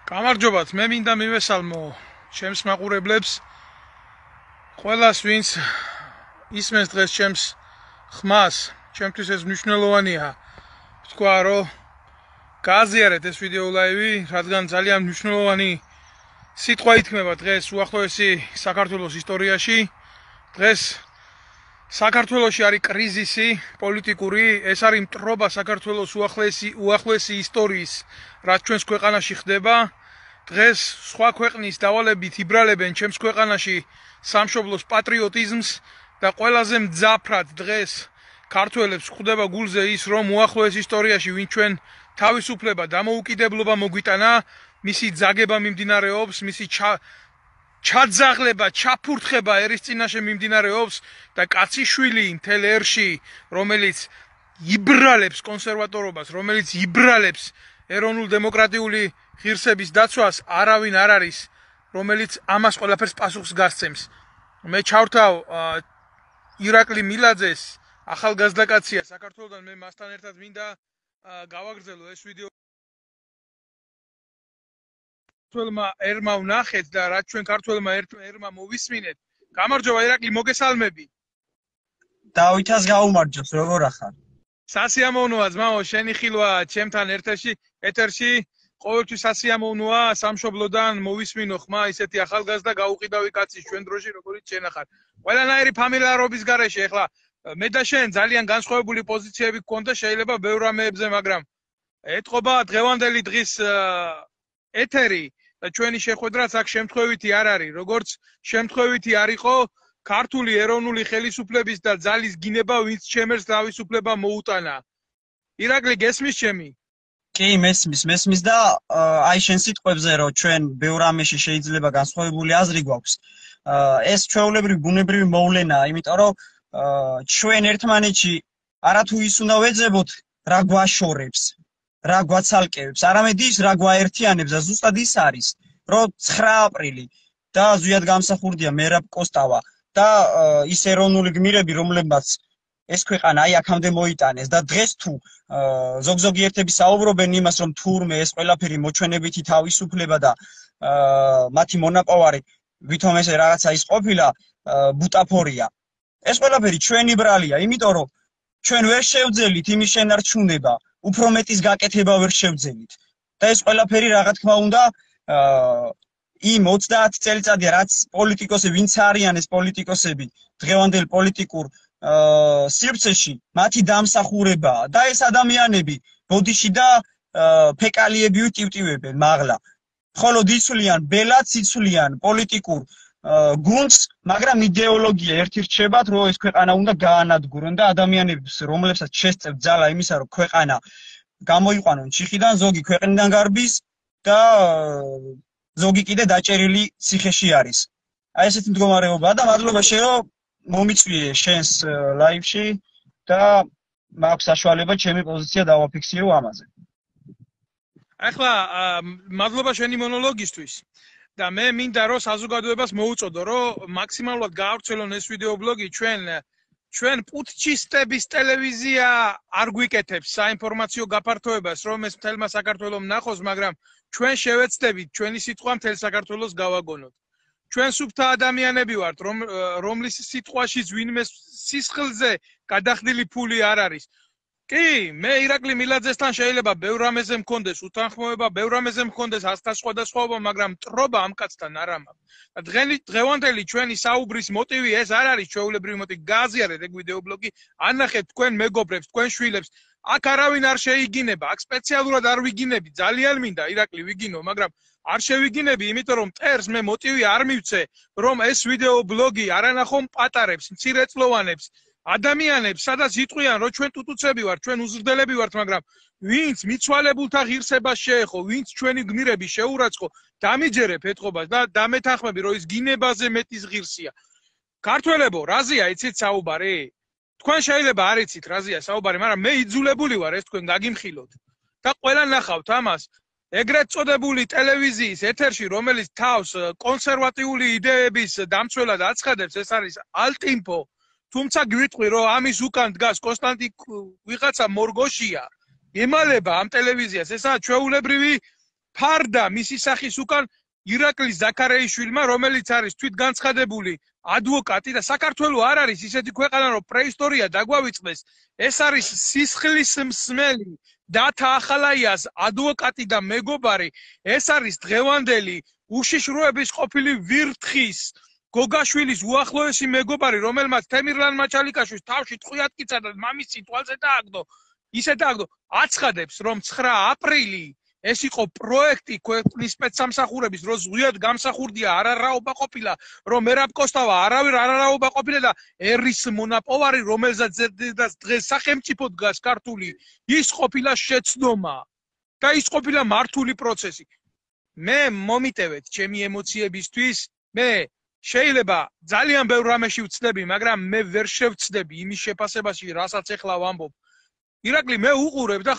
გამარჯობათ, მე მინდა მივესალმო ჩემს მაყურებლებს, ყველას ვინც ისმენს დღეს ჩემს ხმას, ჩემთვის ეს მნიშვნელოვანია. ვთქვა, რომ გააზიარეთ ეს ვიდეო ლაივი, რადგან ძალიან მნიშვნელოვანი სიტყვა ითქმება დღეს უახლოესი საქართველოს ისტორიაში. დღეს საქართველოში არის კრიზისი პოლიტიკური, ეს არის მტრობა საქართველოს უახლოესი ისტორიის, რაც ჩვენს ქვეყანაში ხდება. დღეს სხვა ქვეყნის დავალებით იბრალებენ ჩემს ქვეყანაში სამშობლოს პატრიოტიზმს და ყველაზე მძაფრად დღეს ქართველებს ხვდება გულზე ის, რომ უახლოეს ისტორიაში ვინ ჩვენ თავისუფლება დამოუკიდებლობა მოგვიტანა, მისი ძაგება მიმდინარეობს, მისი ჩაძაღლება, ჩაფურთხება ერის წინაშე მიმდინარეობს და კაციშვილი მთელ ერში, რომელიც იბრალებს კონსერვატორობას, რომელიც იბრალებს ეროვნულ დემოკრატიული ღირსების დაცვას, არავინ არ არის, რომელიც ამას ყველაფერს პასუხს გასცემს. მე ჩავრთავ ირაკლი მილაძეს, ახალგაზრდა კაცია საქართველოსთან, მე მასთან ერთად მინდა გავაგრძელო ეს ვიდეო. ქართველმა ერმა ვნახეთ და რაც ჩვენ ქართველმა ერმა მოვისმინეთ. გამარჯობა ირაკლი, მოგესალმები. დავითას გაუმარჯოს, როგორ ახარ? სასიამოვნოა ძმაო, შენი ხილვა ჩემთან ეთერში ყოველთვის სასიამოვნოა, სამშობლოდან მოვისმინო ხმა, ისეთი ახალგაზრდა გაუყიდავი კაცი ჩვენ დროში, როგორიც შენ ახარ. ყველანაირი ფამილიარობის გარეშე, ეხლა მე და შენ ძალიან განსხვავებული პოზიციები გქონდა, შეიძლება ბევრ რამეებზე, მაგრამ ეთყობა დღევანდელი დღის ეთერი და ჩვენი შეხვედრაც აქ შემთხვევითი არ არის, როგორც შემთხვევითი არ იყო ქართული ეროვნული ხელისუფლების და ძალის გინება, ვინც ჩემს თავისუფლება მოუტანა. ირაკლი, გესმის ჩემი? კი, მესმის და აი შენ სიტყვებზე, რომ ჩვენ ბევრ რამეში შეიძლება განსხვავებული აზრი გვაქვს. ეს ჩვეულებრივი ბუნებრივი მოვლენაა, იმიტომ რომ ჩვენ ერთმანეთში არათუ ის უნდა ვეძებოთ, რა გვაშორებს, რა გვაცალკევებს, არამედ ის, რა გვაერთიანებს და ზუსტად ის არის, რომ 9 აპრილი და ზუსტად გამსახურდია მერაბ კოსტავა და ის ეროვნული გმირები, რომლებმაც ეს ქვეყანა აი აქამდე მოიტანეს და დღეს თუ ზოგ-ზოგი ერთები საუბრობენ იმას, რომ თურმე ეს ყველაფერი მოჩვენებითი თავისუფლება და მათი მონაპოვარი ვითომ ესე რაღაცა ის ყოფილა ბუტაფორია. ეს ყველაფერი ჩვენი ბრალია, იმიტომ რომ ჩვენ ვერ შევძელით იმის შენარჩუნება, უფრო მეტის გაკეთება ვერ შევძელით. და ეს ყველაფერი რა თქმა უნდა იმ 30 წელიწადია, რაც პოლიტიკოსები, ვინც არიან ეს პოლიტიკოსები, დღევანდელ პოლიტიკურ სივრცეში, მათი დამსახურებაა და ეს ადამიანები ბოდიში და ფეკალიები ვიტივტივებენ მაღლა. მხოლოდ იცვლიან ბელადს, იცვლიან პოლიტიკურ გუნდს, მაგრამ იდეოლოგია ერთი რჩებათ, რომ ეს ქვეყანა უნდა გაანადგურონ და ადამიანებს, რომლებსაც შესწევთ ძალა იმისა, რომ ქვეყანა გამოიყვანონ ჩიხიდან, ზოგი ქვეყნიდან გარბის და ზოგი კიდე დაჭერილი ციხეში არის. აი ესეთი მდგომარეობაა და მადლობა შენ, რომ მომიწვიე შენს ლაივში და მაქვს საშუალება ჩემი პოზიცია დავაფიქსირო ამაზე. ახლა მადლობა შენი მონოლოგისთვის და მე მინდა რომ საზოგადოებას მოუწოდო, რომ მაქსიმალურად გაავრცელონ ეს ვიდეო ბლოგი ჩვენ პუტჩისტების ტელევიზია არ გვიკეთებს საინფორმაციო გაფართოებას, რომ ეს მთელმა საქართველოს ნახოს, მაგრამ ჩვენ შევეცდებით ჩვენი სიტყვა მთელ საქართველოს გავაგონოთ. ჩვენ სუფთა ადამიანები ვართ, რომლის სიტყვაშიც ვინმე სისხლზე გადახდილი ფული არ არის. კი, მე ირაკლი მილაძესთან შეიძლება ბევრ რამეზე მქონდეს უთანხმოება, ბევრ რამეზე მქონდეს ასთა სხვადასხვაობა, მაგრამ მტრობა ამ კაცთან არ ამაქვს. დღევანდელი ჩვენი საუბრის მოტივი ეს არ არის ჩვეულებრივი მოტივი. გააზიარეთ ეგ ვიდეო ბლოგი, ანახეთ თქვენ მეგობრებს, თქვენ შვილებს. აქ არავინ არ შეიგინება, აქ სპეციალურად არ ვიგინები, ძალიან მინდა ირაკლი ვიგინო, მაგრამ არ შევიგინები, იმიტომ რომ მტერს მე მოტივი არ მივცე, რომ ეს ვიდეო ბლოგი არანახო პატარებს, მცირეწლოვანებს, ადამიანებს, სადაც იტყვიან, რომ ჩვენ ტუტუცები ვართ, ჩვენ უზრდელები ვართ, მაგრამ ვინც მიცვალებულთა ღირსებას შეეხო, ვინც ჩვენი გმირები შეურაცხყო, დამიჯერებ ეთყობას და დამეთანხმები, რომ ის გინებაზე მეტის ღირსია. ქართველებო, რაზეა იცით საუბარი? თქვენ შეიძლება არ იცით რაზეა საუბარი, მაგრამ მე იძულებული ვარ ეს თქვენ გაგიმხილოთ და ყველა ნახავთ ამას. ეგრეთ წოდებული ტელევიზიის ეთერში, რომელიც თავს კონსერვატიული იდეების დამცველად აცხადებს, ეს არის ალტინფო. თუმცა გვიტყვი, რომ ამის უკან დგას კონსტანტი ვიღაცა მორგოშია, ემალება ამ ტელევიზიას, ესაა ჩვეულებრივი ფარდა მისი სახის უკან ირაკლი ზაქარეიშვილმა, რომელიც არის თვითგანცხადებული ადვოკატი და საქართველოს არ არის ისეთი ქვეყანა, რომ პრეისტორია დაგვავიწყდეს. ეს არის სისხლის მსმელი დათა ახალაიას ადვოკატი და მეგობარი. ეს არის დღევანდელი უშიშროების ყოფილი ვირთხის გოგაშვილის უახლოესი მეგობარი, რომელმაც თემირლან მაჩალიკაშვილს თავში ტყვიატკიცა და მამის თვალზე დააგდო. ისე დააგდო, აცხადებს, რომ 9 აპრილი ეს იყო პროექტი ქვეყნის სპეცსამსახურების, რომ ზღვიად გამსახურდია არარაობა ყოფილა, რომ მერაბ კოსტავა არავის არარაობა ყოფილა და ერის მონაპოვარი, რომელზეც დღეს სახელმწიფო დგას ქართული, ის ყოფილა შეცდომა და ის ყოფილა მართული პროცესი. მე მომიტევეთ ჩემი ემოციებისთვის, მე შეიძლება ძალიან ბევრ რამეში ვცდები, მაგრამ მე ვერ შევცდები იმის შეფასებაში, რასაც ეხლა ვამბობ. ირაკლი, მე უყურებ და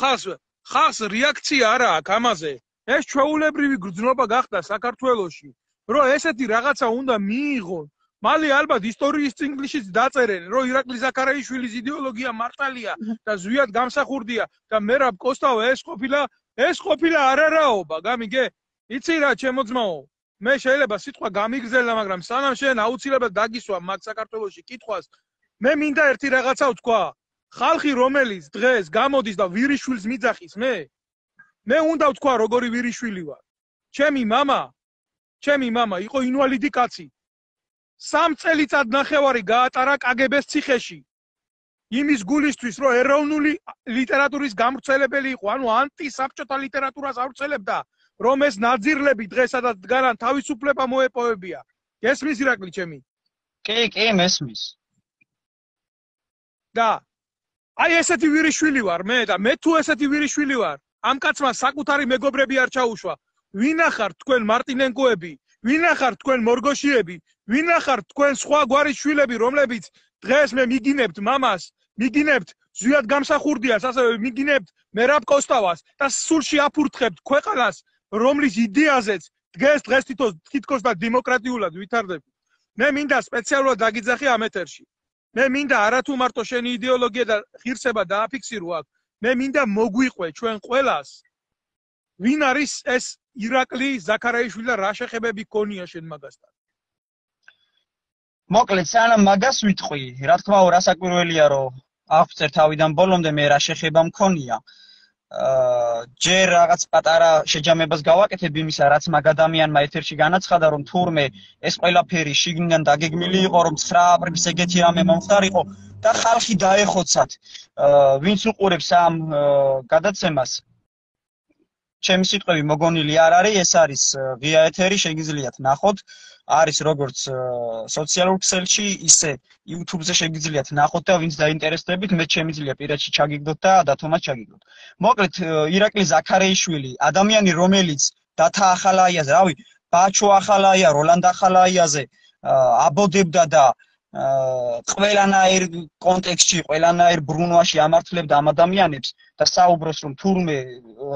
ხალხს რეაქცია არა აქვს ამაზე. ეს ჩვეულებრივი გრძნობა გახდა საქართველოში, რომ ესეთი რაღაცა უნდა მიიღონ. მალე ალბათ ისტორიის წიგნშიც დაწერენ, რომ ირაკლი ზაქარეიშვილის იდეოლოგია მართალია და ზვიად გამსახურდია და მერაბ კოსტავა ეს ყოფილა არარაობა, გამიგე? იცი რა, ჩემო ძმაო, მე შეიძლება სიტყვა გამიგრძელდა, მაგრამ სანამ შენ აუცილებლად დაგისვა მაგ საქართველოში კითხვას, მე მინდა ერთი რაღაცა ვთქვა. ხალხი რომელიც დღეს გამოდის და ვირიშვილს მიძახის, მე უნდა ვთქვა როგორი ვირიშვილი ვარ. ჩემი მამა იყო ინვალიდი კაცი. 3 წელიწად ნახევარი გაატარა კგბ-ს ციხეში. იმის გულისთვის, რომ ეროვნული ლიტერატურის გამვრცელებელი იყო, ანუ ანტისაბჭოთა ლიტერატურას ავრცელებდა, რომ ეს ნაძირლები დღესაც დგანან თავისუფლება მოეპოვებია. გესმის ირაკლი ჩემი? კი, მესმის. და აი ესეთი ვირიშვილი ვარ მე და მე თუ ესეთი ვირიშვილი ვარ, ამ კაცმა საკუთარი მეგობრები არ ჩაუშვა. ვინ ახართ თქვენ მარტინენკოები, ვინ ახართ თქვენ მორგოშიები, ვინ ახართ თქვენ სხვა გვარის შვილები, რომლებიც დღეს მე მიგინებთ მამას, მიგინებთ ზვიად გამსახურდიას, ასევე მიგინებთ მერაბ კოსტავას და სულში აფურთხებთ ქვეყანას, რომლის იდეაზეც დღეს თითქოს და დემოკრატიულად ვითარდება. მე მინდა სპეციალურად დაგიძახი ამ ეთერში. მე მინდა არათუ მარტო შენი იდეოლოგია და ღირსება დააფიქსირო აქ. მე მინდა მოგვიყვე ჩვენ ყველას. ვინ არის ეს ირაკლი ზაქარეიშვილი და რა შეხებები გქონია შენ მაგასთან? მოკლედ, სანამ მაგას ვიტყვი, რა თქმა უნდა, რასაკვირველია, რომ აღწერ თავიდან ბოლომდე მე რა შეხება მქონია. ჯერ რაღაც პატარა შეჯამებას გავაკეთებ იმისა, რაც მაგ ადამიანმა ეთერში განაცხადა, რომ თურმე ეს ყველაფერი შიგნიდან დაგეგმილი იყო, რომ 9 აპრილს ეგეთი რამე მომხდარიყო და ხალხი დაეხოცათ. ვინც უყურებს ამ გადაცემას, ჩემი სიტყვები მოგონილი არ არის, ეს არის ღია ეთერი, შეგიძლიათ ნახოთ. არის როგორც სოციალურ ქსელში, ისე YouTube-ზე შეგიძლიათ ნახოთ და ვინც დაინტერესდებით, მე შემიძლია პირადში ჩაგიგდოთ და დათომაც ჩაგიგდოთ. მოკლედ, ირაკლი ზაქარეიშვილი, ადამიანი, რომელიც დათა ახალაიაზე, რავი, ბაჩო ახალაია, როლანდ ახალაიაზე აბოდებდა და ყველანაირ კონტექსტში, ყველანაირ ბრუნვაში ამართლებდა ამ ადამიანებს და საუბრობს, რომ თურმე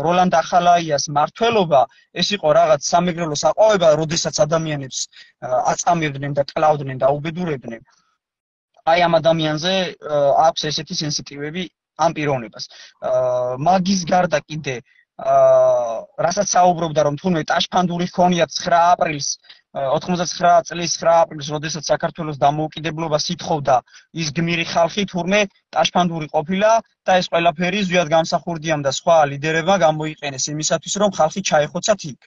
როლანდ ახალაიას მართლობა ეს იყო რაღაც სამეგრელო საყვავება, როდესაც ადამიანებს აწამებდნენ და კლავდნენ და უბედურებდნენ. აი ამ ადამიანზე აქვს ესეთი სენსიტივები ამ პიროვნებას. მაგის გარდა კიდე რასაც საუბრობდა, რომ თურმე ტაშფანდური ჰქონიათ 9 აპრილს 99 წლის 9 აპრილს, როდესაც საქართველოს დამოუკიდებლობას ითხოვდა ის გმირი ხალხი, თურმე ტაშფანდური ყოფილა და ეს ყველაფერი ზვიად გამსახურდიამ და სხვა ლიდერებმა გამოიყენეს იმისათვის, რომ ხალხი ჩაეხოცათ იქ.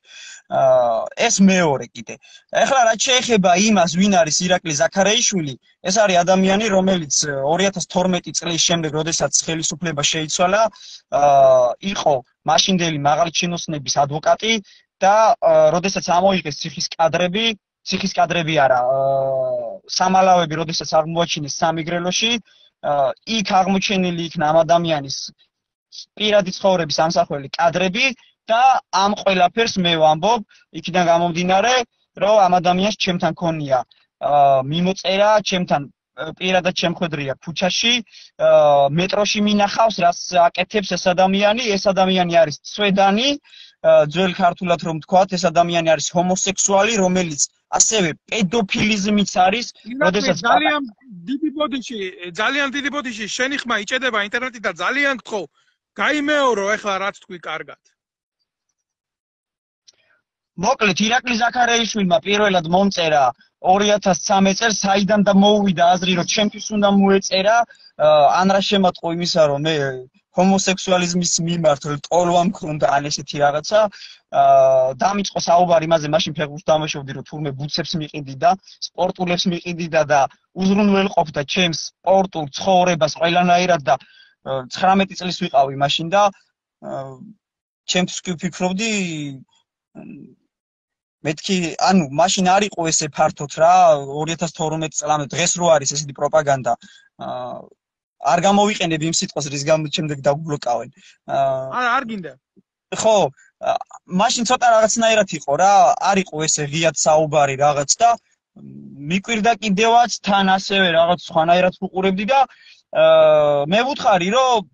ეს მეორე კიდე. ეხლა რაც შეეხება იმას, ვინ არის ირაკლი ზაქარეიშვილი, ეს არის ადამიანი, რომელიც 2012 წლის შემდეგ, როდესაც ხელისუფლება შეიცვალა, იყო მაშინდელი მაღალი ჩინოსნების ადვოკატი და როდესაც ამოიღეს ციხის კადრები არა, სამალავები, როდესაც აღმოაჩინეს სამეგრელოში, იქ აღმოჩენილი იქნა ამ ადამიანის პირადი ცხოვრების ამსახველი კადრები და ამ ყველაფერს მე ვამბობ, იქიდან გამომდინარე, რომ ამ ადამიანს ჩემთან ქონია მიმოწერა, ჩემთან პირადად შემხვედრია ქუჩაში, მეტროში მინახავს, რაც აკეთებს ეს ადამიანი არის ცვედანი, ძველ ქართულად რომ თქვათ, ეს ადამიანი არის ჰომოსექსუალი, რომელიც ასევე პედოფილიზმიც არის, როდესაც ძალიან დიდი ბოდიში შენი ხმა იჭედება ინტერნეტით და ძალიან გთხოვ, გაიმეორო ეხლა რაც თქვი კარგად. მოკლედ ირაკლი ზაქარიაშვილმა პირველად მომწერა 2013 წელს საიდან და მოუვიდა აზრი რომ ჩემთვის უნდა მოეწერა ან რა შემატყო იმისა რომ მე ჰომოსექსუალიზმის მიმართ ტოლვა მქონდა ან ესეთი რაღაცა დამიწყო საუბარი იმაზე მაშინ ფეხბურთს დამაშავდი რომ თურმე ბუცებს მიყიდი და სპორტულებს მიყიდი და უზრუნველყოფდა ჩემს სპორტულ ცხოვრებას ყველანაირად და 19 წლის ვიყავი მაშინ და ჩემთვის კი ვფიქრობდი მეთქი ანუ მაშინ არ იყო ესე ფართოდ რა 2012 წლამდე დღეს რო არის ესეთი პროპაგანდა არ გამოვიყენებ იმ სიტყვას რის გამოც შემდეგ დაგბლოკავენ არ გინდა ხო მაშინ ცოტა რაღაცნაირად იყო რა არ იყო ესე ღიად საუბარი რაღაც და მიკვირდა კიდევაც თან ასევე რაღაც სხვანაირად ვუყურებდი და მე ვუთხარი რომ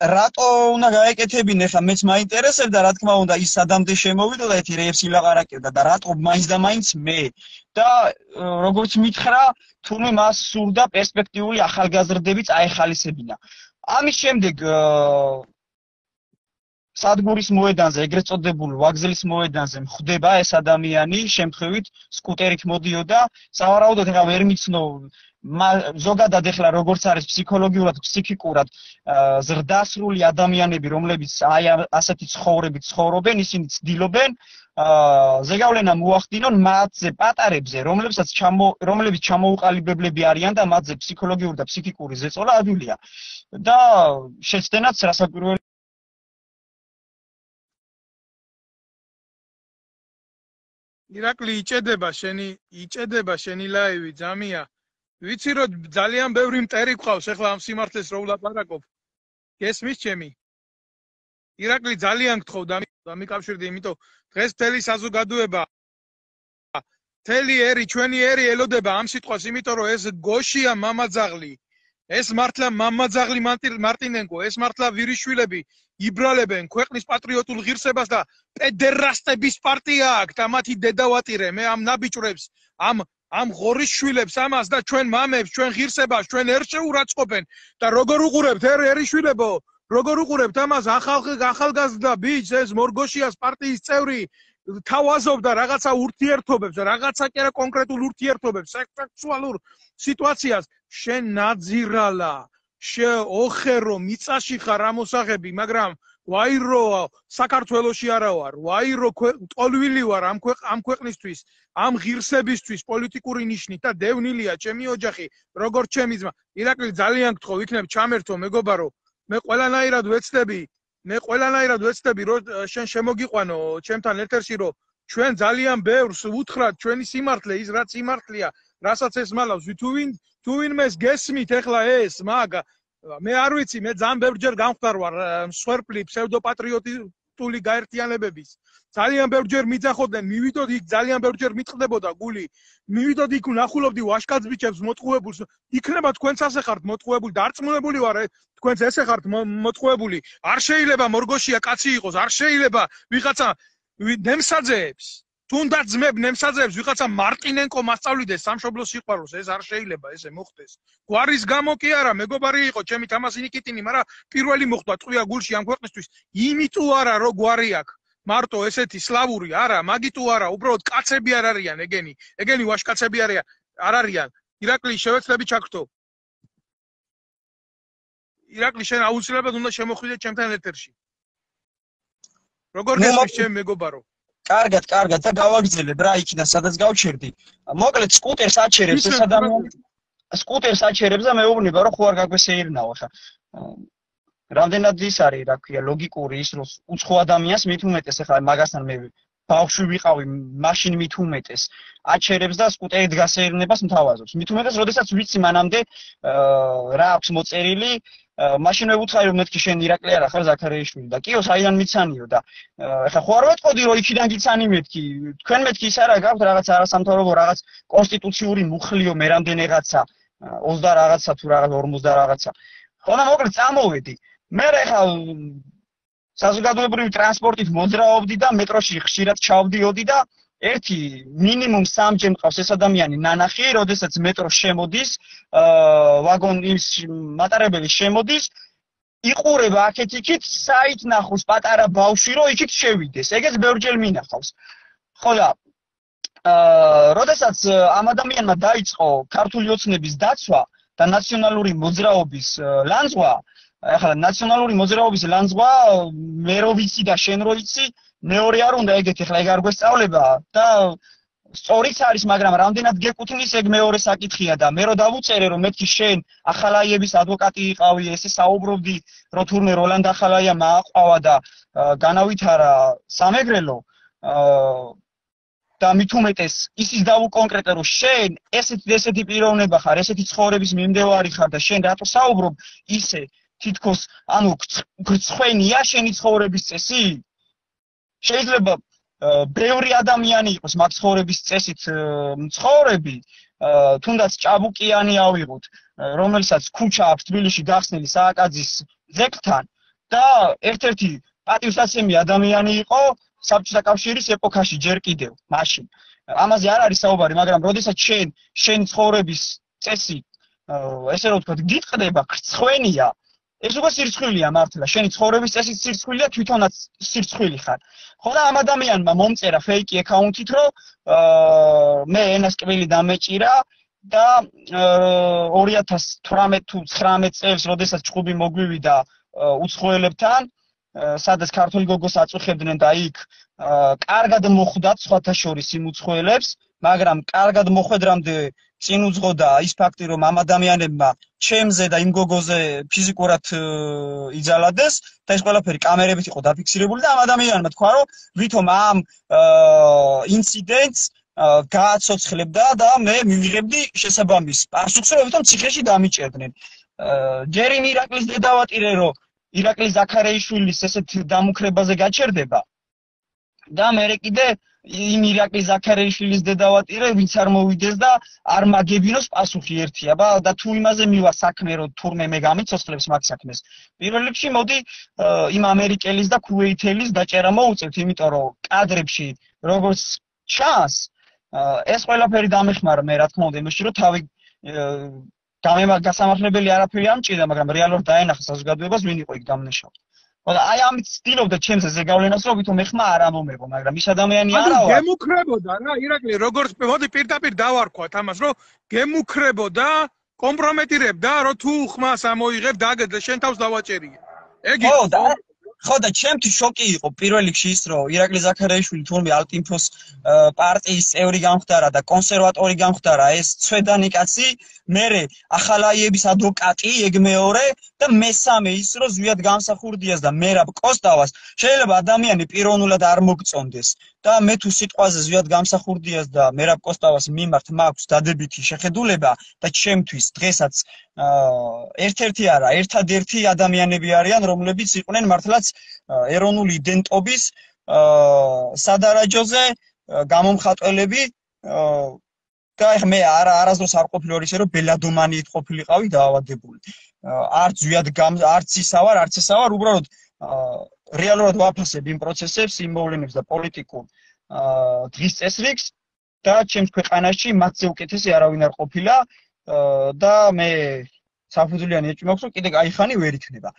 რატო უნდა გაეკეთებინე ხა მეც მაინტერესებდა რა თქმა უნდა ის სადამდე შემოვიდო და ერთი რეებს ილაღარაკებდა და რატო მაინც და მაინც მე და როგორც მითხრა თურმე მას სურდა პერსპექტიული ახალგაზრდები წაეხალისებინა ამის შემდეგ სადგურის მოედანზე ეგრეთ წოდებულ ვაგზელის მოედანზე მხვდება ეს ადამიანი შემთხვევით სკუტერით მოდიოდა სავარაუდოდ ეხლა ვერ მიცნო ზოგადად ეხლა როგორც არის ფსიქოლოგიურად, ფსიქიკურად ზრდასრული ადამიანები, რომლებიც აი ასეთი ცხოვრებით ცხოვრობენ, ისინი ცდილობენ ზეგავლენა მოახდინონ მათზე პატარებზე, რომლებიც ჩამოუყალიბებლები არიან და მათზე ფსიქოლოგიური და ფსიქიკური ზეწოლა ადვილია. და შეცდენაც რასაკვირველი ირაკლი იჭედება შენი ლაივი ძამია ვიცი რომ ძალიან ბევრი მტერი გყავს ახლა ამ სიმართლეს რო ვლაპარაკობ გესმის ჩემი ირაკლი ძალიან გთხოვ დამიკავშირდი იმიტომ დღეს მთელი საზოგადოება მთელი ერი ჩვენი ერი ელოდება ამ სიტყვას იმიტომ რომ ეს გოშია მამაძაღლი ეს მართლა მამაძაღლი მარტინენკო ეს მართლა ვირიშვილები იბრალებენ ქვეყნის პატრიოტულ ღირსებას და პედერასტების პარტია აქვს და მათი დედავატირე მე ამ ნაბიჭრებს ამ ღორის შვილებს ამას და ჩვენ მამებს ჩვენ ღირსებას ჩვენ ერშეურაცხობენ და როგორ უყურებთ ერიშვილებო როგორ უყურებთ ამას ახალგაზრდა ბიჭს ეს მორგოშიას პარტიის წევრი თავაზობდა რაღაცა ურთიერთობებს რაღაცა კი არა კონკრეტულ ურთიერთობებს სექსუალურ სიტუაციას შენ ნაძირალა ოხერო მიწაში ხარ ამოსაღები მაგრამ ვაირო საქართველოში არა ვარ ვაირო ტოლვილი ვარ ამ ქვეყნისთვის ამ ღირსებისთვის პოლიტიკური ნიშნით და დევნილია ჩემი ოჯახი როგორც ჩემი ძმა ირაკლი ძალიან გთხოვ იქნებ ჩამერთო მეგობარო მე ყველანაირად ვეცდები რომ შენ შემოგიყვანო ჩემთან ერთ-ერთი რომ ჩვენ ძალიან ბევრს უთხრათ ჩვენი სიმართლე ის რაც სიმართლეა რასაც ეს მალავს თუ ვინმეს გესმით ეხლა ეს მაგ მე არ ვიცი მე ძალიან ბევრჯერ გამხდარ ვარ მსხვერპლი ფსევდოპატრიოტული გაერთიანებების ძალიან ბევრჯერ მიძახოდნენ მივიდოდ იქ ძალიან ბევრჯერ მიტყდებოდა გული მივიდოდ იქ ვნახულობდი ვაშკაც ბიჭებს მოტყუებულს იქნება თქვენც ასე ხართ მოტყუებული დარწმუნებული ვარ თქვენც ესე ხართ მოტყუებული არ შეიძლება მორგოშია კაცი იყოს არ შეიძლება ვიღაცა ნემსაძეებს თუნდაც ძმებ ნემსაძეებს ვიღაცა მარტინენკო მასწავლიდეს სამშობლოს სიყვარულს ეს არ შეიძლება ესე მოხდეს გვარის გამო კი არა მეგობარი იყო ჩემი თამასი ნიკიტინი მაგრამ პირველი მოხდა ტყვია გულში ამ ქვეყნისთვის იმიტო არა რომ გვარი აქვს მარტო ესეთი სლავური არა მაგიტო არა უბრალოდ კაცები არ არიან ეგენი ვაშკაცები არ არიან ირაკლი შევეცდები ჩაგრთო ირაკლი შენ აუცილებლად უნდა შემოხვიდე ჩემთან ეთერში როგორ გესმის ჩემ მეგობარო კარგად და გავაგრძელებ რა იქიდან სადაც გავჩერდი. მოკლედ სკუტერს აჩერებს ეს ადამიანი. სკუტერს აჩერებს და მეუბნება რომ ხო არ გაგვესეირნაო ხა. რამდენად ის არის რა ქვია ლოგიკური ის რომ უცხო ადამიანს მით უმეტეს ახლა მაგასთან მე ბავშვი ვიყავი მაშინ მით უმეტეს აჩერებს და სკუტერით გასეირნებას მთავაზობს. მით უმეტეს როდესაც ვიცი მანამდე რა აქვს მოწერილი მაშინ მე ვუთხარი რომ მეთქი შენ ირაკლი არა ხარ ზაქარიაშვილი და კიო საიდან მიცანიო და ეხლა ხო არ ვეთყოდი რომ იქიდან გიცანი მეთქი თქვენ მეთქი ის არა გაქვთ რაღაც არასამთავრობო რაღაც კონსტიტუციური მუხლიო მე რამდენიღაცა 20 რაღაცა თუ რაღაც 50 რაღაცა ხონა მოკლედ წამოვედი მე ეხლა საზოგადოებრივი ტრანსპორტით მოძრაობდი და მეტროში ხშირად ჩავდიოდი და ერთი მინიმუმ 3 მყავს ეს ადამიანი ნანახი, როდესაც მეტრო შემოდის, ვაგონის მატარებელი შემოდის იყურება აქეთ-იქით საით ნახოს პატარა ბავშვი რომ იქით შევიდეს. ეგეც ბევრჯერ მინახავს. ხო და როდესაც ამ ადამიანმა დაიწყო ქართული ოცნების დაცვა და ნაციონალური მოძრაობის ლანძღვა, ახლა ნაციონალური მოძრაობის ლანძღვა მე რო ვიცი და შენ რო იცი, მეორე არ უნდა ეგეთი, ახლა ეგ არ გვესწავლება და სწორიც არის, მაგრამ რამდენად გეკუთვნის ეგ მეორე საკითხია და მე რო დავუწერე რომ მეთქი შენ ახალაიების ადვოკატი იყავი, ესე საუბრობდი რომ თურმე როლანდ ახალაია მააყვავა და განავითარა სამეგრელო და მით უმეტეს ისიც დავუკონკრეტე რომ შენ ესეთი პიროვნება ხარ, ესეთი ცხოვრების მიმდევარი ხარ და შენ რატო საუბრობ ისე თითქოს ანუ გრცხვენია შენი ცხოვრების წესი? შეიძლება ბევრი ადამიანი იყოს მაგ ცხოვრების წესით მცხოვრები, თუნდაც ჭაბუკიანი ავიღოთ, რომელსაც ქუჩა აქვს თბილისში გახსნილი სააკაძის ძეგლთან და ერთ-ერთი პატივსაცემი ადამიანი იყო საბჭოთა კავშირის ეპოქაში ჯერ კიდევ მაშინ. ამაზე არ არის საუბარი, მაგრამ როდესაც შენი ცხოვრების წესი ესე რომ ვთქვათ, გიტყდება, გრცხვენია, ეს უკვე სირცხვილია მართლა, შენი ცხოვრების წესიც სირცხვილია, თვითონაც სირცხვილი ხარ. ხო და ამ ადამიანმა მომწერა ფეიკი აკაუნთით, რომ მე ენასკვილი დამეჭირა და 2018 თუ 19 წელს, როდესაც ჭუბი მოგვივიდა უცხოელებთან, სადაც ქართული გოგოს აწუხებდნენ და იქ კარგად მოხვდათ სხვათა შორის იმ უცხოელებს, მაგრამ კარგად მოხვედრამდე წინ უძღოდა ის ფაქტი, რომ ამ ადამიანებმა ჩემზე და იმ გოგოზე ფიზიკურად იძალადეს და ეს ყველაფერი კამერებით იყო დაფიქსირებული და ამ ადამიანმა თქვა, რომ ვითომ ამ ინციდენტს გააცოცხლებდა და მე მივიღებდი შესაბამის პასუხს, რომ ვითომ ციხეში დამიჭერდნენ. ჯერ იმ ირაკლის დედავატირე, რომ ირაკლი ზაქარეიშვილის ესეთ დამუქრებაზე გაჩერდება და მე კიდე იმ ირაკლი ზაქარეიშვილის დედავატირე ვინც არ მოვიდეს და არ მაგებინოს პასუხი ერთია და თუ იმაზე მივა საქმე რომ თურმე მე გამიცოცხლებს მაგ საქმეს პირველ რიგში მოდი იმ ამერიკელის და ქუვეითელის დაჭერა მოუწევთ იმიტომ რომ კადრებში როგორც ჩანს ეს ყველაფერი დამეხმარა მე რა თქმა უნდა იმაში რომ თავი გასამართლებელი არაფერი არ მჭირდა მაგრამ რეალურად დაენახა საზოგადოებას ვინ იყო იქ დამნაშავე და აი ამით ცდილობდა ჩემზე ზეგავლენას რომ ვითომ ეხმა არ ამომეღო მაგრამ ის ადამიანი არა ვარ გემუქრებოდა რა ირაკლი როგორც მოდი პირდაპირ დავარქვათ ამას რომ გემუქრებოდა კომპრომეტირებდა რომ თუ ხმას ამოიღებ დაგეძე შენ თავს დავაჭერია ეგ იყო ხო და ჩემთვის შოკი იყო პირველ რიგში ის რომ ირაკლი ზაქარეიშვილი თურმე ალტინფოს პარტიის წევრი გამხდარა და კონსერვატორი გამხდარა ეს ცვედანი კაცი მერე ახალაიების ადვოკატი ეგ მეორე და მესამე ის რომ ზვიად გამსახურდიას და მერაბ კოსტავას შეიძლება ადამიანი პიროვნულად არ მოგწონდეს და მე თუ სიტყვაზე ზვიად გამსახურდიას და მერაბ კოსტავას მიმართ მაქვს დადებითი შეხედულება და ჩემთვის დღესაც ერთ-ერთი არა ერთადერთი ადამიანები არიან რომლებიც იყვნენ მართლაც ეროვნული იდენტობის სადარაჯოზე გამომხატველები და მე არასდროს არ ყოფილი ისე რომ ბელადომანიით ყოფილიყავი დაავადებული არც ზვიად არც ისა ვარ უბრალოდ რეალურად ვაფასებ იმ პროცესებს იმ მოვლენებს და პოლიტიკურ დღის წესრიგს და ჩემს ქვეყანაში მათზე უკეთესი არავინ არ ყოფილა და მე საფუძვლიანი ეჭვი მაქვს რომ კიდე გაიხანი ვერ იქნება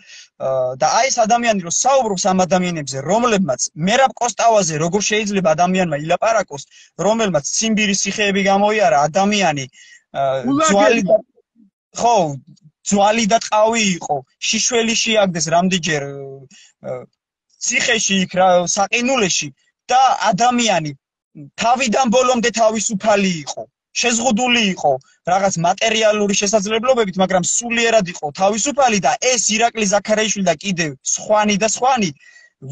და აი ეს ადამიანი რომ საუბრობს ამ ადამიანებზე რომლებმაც მერაბ კოსტავაზე როგორ შეიძლება ადამიანმა ილაპარაკოს რომელმაც ციმბირის ციხეები გამოიარა ადამიანი ძვალი და ტყავი იყო შიშველი შეაგდეს რამდენჯერ ციხეში იქ საყინულეში და ადამიანი თავიდან ბოლომდე თავისუფალი იყო შეზღუდული იყო რაღაც მატერიალური შესაძლებლობებით, მაგრამ სულიერად იყო თავისუფალი და ეს ირაკლი ზაქარეიშვილი და კიდევ სხვანი და სხვანი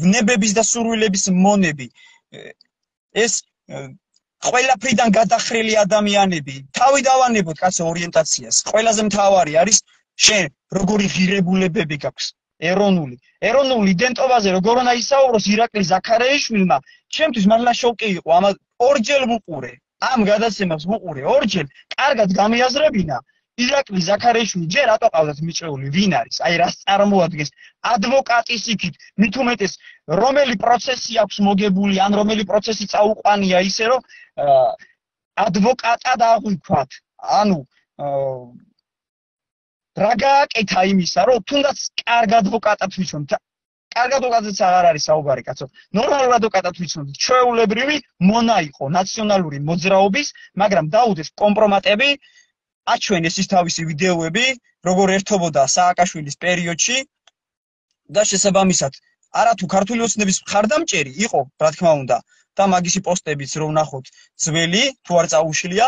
ვნებების და სურვილების მონები ეს ყველაფრიდან გადახრილი ადამიანები თავი დავანებოთ კაცო ორიენტაციას ყველაზე მთავარი არის შენ როგორი ღირებულებები გაქვს ეროვნული იდენტობაზე როგორ უნდა ისაუბროს ირაკლი ზაქარეიშვილმა ჩემთვის მართლა შოკი იყო ამა ორჯერ ვუყურე ამ გადაცემას ვუყურე ორჯერ კარგად გამიაზრებინა ირაკლი ზაქარეიშვილი ჯერ რატო ყავდათ მიჭრეული ვინ არის აი რას წარმოადგენს ადვოკატის იქით მით უმეტეს რომელი პროცესი აქვს მოგებული ან რომელი პროცესი წაუყვანია ისე რომ ადვოკატად აღვიქვათ ანუ რა გააკეთა იმისა, რომ თუნდაც კარგ ადვოკატად ვიცნობთ. კარგ ადვოკატიც აღარ არის საუბარი, კაცო. ნორმალურ ადვოკატად ვიცნობთ. ჩვეულებრივი მონა იყო ნაციონალური მოძრაობის, მაგრამ დაუდეს კომპრომატები, აჩვენეს ის თავისი ვიდეოები, როგორ ერთობოდა სააკაშვილის პერიოდში და შესაბამისად, არათუ ქართული ოცნების მხარდამჭერი იყო, რა თქმა უნდა, და მაგისი პოსტებიც რომ ნახოთ ძველი, თუ არ წაუშლია,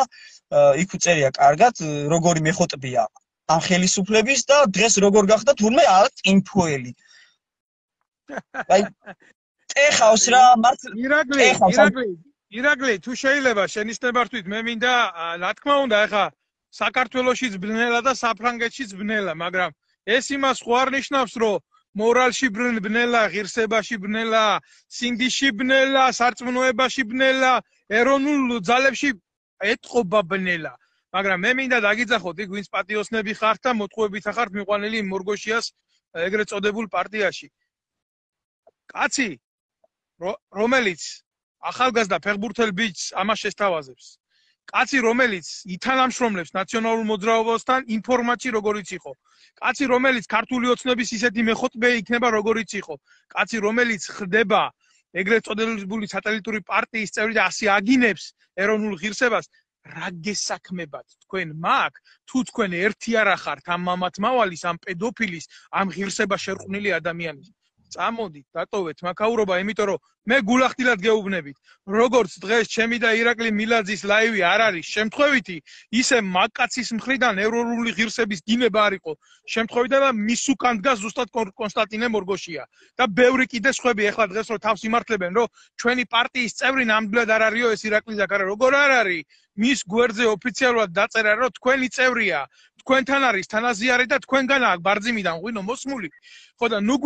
იქ უწერია კარგად, როგორი მეხოტბია ამ ხელისუფლების და დღეს როგორ გახდა თურმე წინფოელი. აი ეხავს რა ირაკლი თუ შეიძლება შენიშნებართვით მე მინდა რა თქმა უნდა ეხა საქართველოშიც ბნელა და საფრანგეთშიც ბნელა მაგრამ ეს იმას ხო არ ნიშნავს რომ მორალში ბნელა ღირსებაში ბნელა სინდიში ბნელა სარწმუნოებაში ბნელა ეროვნულ ძალებში ეთყობა ბნელა მაგრამ მე მინდა დაგიძახოთ იქ ვინც პატიოსნები ხართ და მოტყუებით ხართ მიყვანილი მორგოშიას ეგრეთ წოდებულ პარტიაში კაცი რომელიც ახალგაზრდა ფეხბურთელ ბიჭს ამას შესთავაზებს კაცი რომელიც ითანამშრომლებს ნაციონალურ მოძრაობასთან ინფორმაცი როგორიც იყო კაცი რომელიც ქართული ოცნების ისეთი მეხოტბე იქნება როგორიც იყო კაცი რომელიც ხდება ეგრეთ წოდებული სატელიტური პარტიის წევრი და ასე აგინებს ეროვნულ ღირსებას რა გესაქმებათ თქვენ მაგ თუ თქვენ ერთი არა ხართ ამ მამათმავალის ამ პედოფილის ამ ღირსება შერყვნილი ადამიანის წამოდით დატოვეთ მაქაურობა იმიტომ რომ მე გულახდილად გეუბნებით როგორც დღეს ჩემი და ირაკლი მილაძის ლაივი არ არის შემთხვევითი ისე მაგკაცის მხრიდან ეროვნული ღირსების დინება არ იყო შემთხვევითი და მის უკან დგას ზუსტად კონსტანტინე მორგოშია და ბევრი კიდე სხვები ეხლა დღეს რომ თავს იმართლებენ რომ ჩვენი პარტიის წევრი ნამდვილად არ არისო ეს ირაკლი ზაქარა როგორ არ არის მის გვერდზე ოფიციალურად დაწერა რომ თქვენი წევრია თქვენთან არის თანაზიარი და თქვენგან აქვს ბარძიმიდან ღვინო მოსმული ხო და ნუ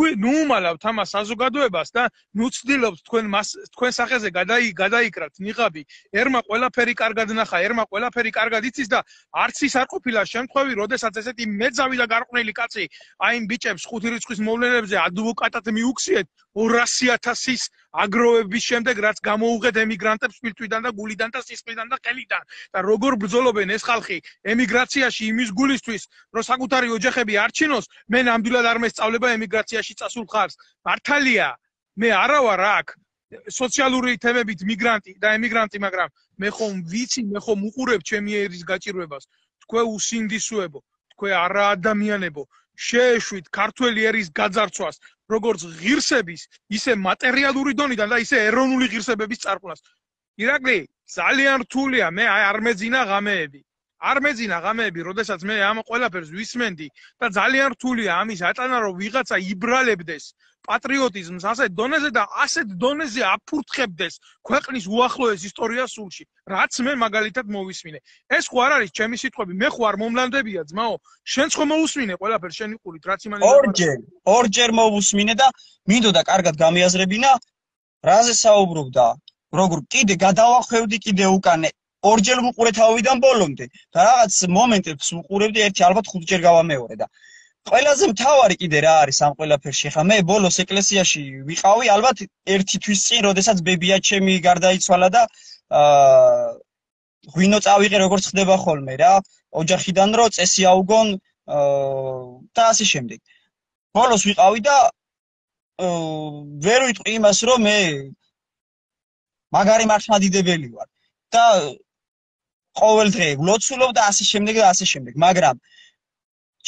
უმალავთ ამას საზოგადოებას და ნუ ცდილობთ თქვენ სახეზე გადაიკრათ ნიღაბი ერმა ყველაფერი კარგად ნახა ერმა ყველაფერი კარგად იცის და არც ის არ ყოფილა შემთხვევი როდესაც ესეთი მეძავი და გარყვნილი კაცი აი იმ ბიჭებს ხუთი რიცხვის მოვლენებზე ადვოკატად მიუქციეთ 200,000-ის აგროვების შემდეგ რაც გამოუღეთ ემიგრანტებს სპირტვიდან და გულიდან და სისხლიდან და ყელიდან და როგორ ბრძოლობენ ეს ხალხი ემიგრაციაში იმის გულისთვის რომ საკუთარი ოჯახები არჩინოს მე ნამდვილად არ მესწავლება ემიგრაციაში წასულ ხარს მართალია მე არა ვარ აქ სოციალური თემებით მიგრანტი და ემიგრანტი მაგრამ მე ხომ ვიცი მე ხომ უყურებ ჩემი ერის გაჭირვებას თქვენ უსინდისოებო თქვენ არა ადამიანებო შეეშვით ქართველი ერის გაძარცვას როგორც ღირსების ისე მატერიალური დონიდან და ისე ეროვნული ღირსებების წარყვას ირაკლი ძალიან რთულია მე არ მეძინა ღამეები როდესაც მე ამ ყველაფერს ვისმენდი და ძალიან რთულია ამის ატანა რომ ვიღაცა იბრალებდეს პატრიოტიზმს ასეთ დონეზე და ასეთ დონეზე აფურთხებდეს ქვეყნის უახლოეს ისტორიას სულში რაც მე მაგალითად მოვისმინე ეს ხო არ არის ჩემი სიტყვები მე ხო არ მომლანდებია ძმაო შენც ხო მოусმინე ყველაფერს შენ იყურით რაც იმან ორჯერ მოვусმინე და მინდოდა კარგად გამიაზრებინა რაზე საუბრობდა როგორ კიდე გადავახვევდი კიდე უკანე ორჯერ ვუყურე თავიდან ბოლომდე და რაღაც მომენტებს ვუყურებდი ერთი ალბათ 5 ჯერ გავამეორე და ყველაზე მთავარი კიდე რა არის ამ ყველაფერში ხა მე ბოლოს ეკლესიაში ვიყავი ალბათ ერთი თვის წინ როდესაც ბებია ჩემი გარდაიცვალა და ღვინო წავიღე როგორც ხდება ხოლმე რა ოჯახიდან რო წესი აუგონ და ასე შემდეგ ბოლოს ვიყავი და ვერ ვიტყვი იმას რომ მე მაგარი მართლმადიდებელი ვარ და ყოველ დღე ვლოცულობ და ასე შემდეგ მაგრამ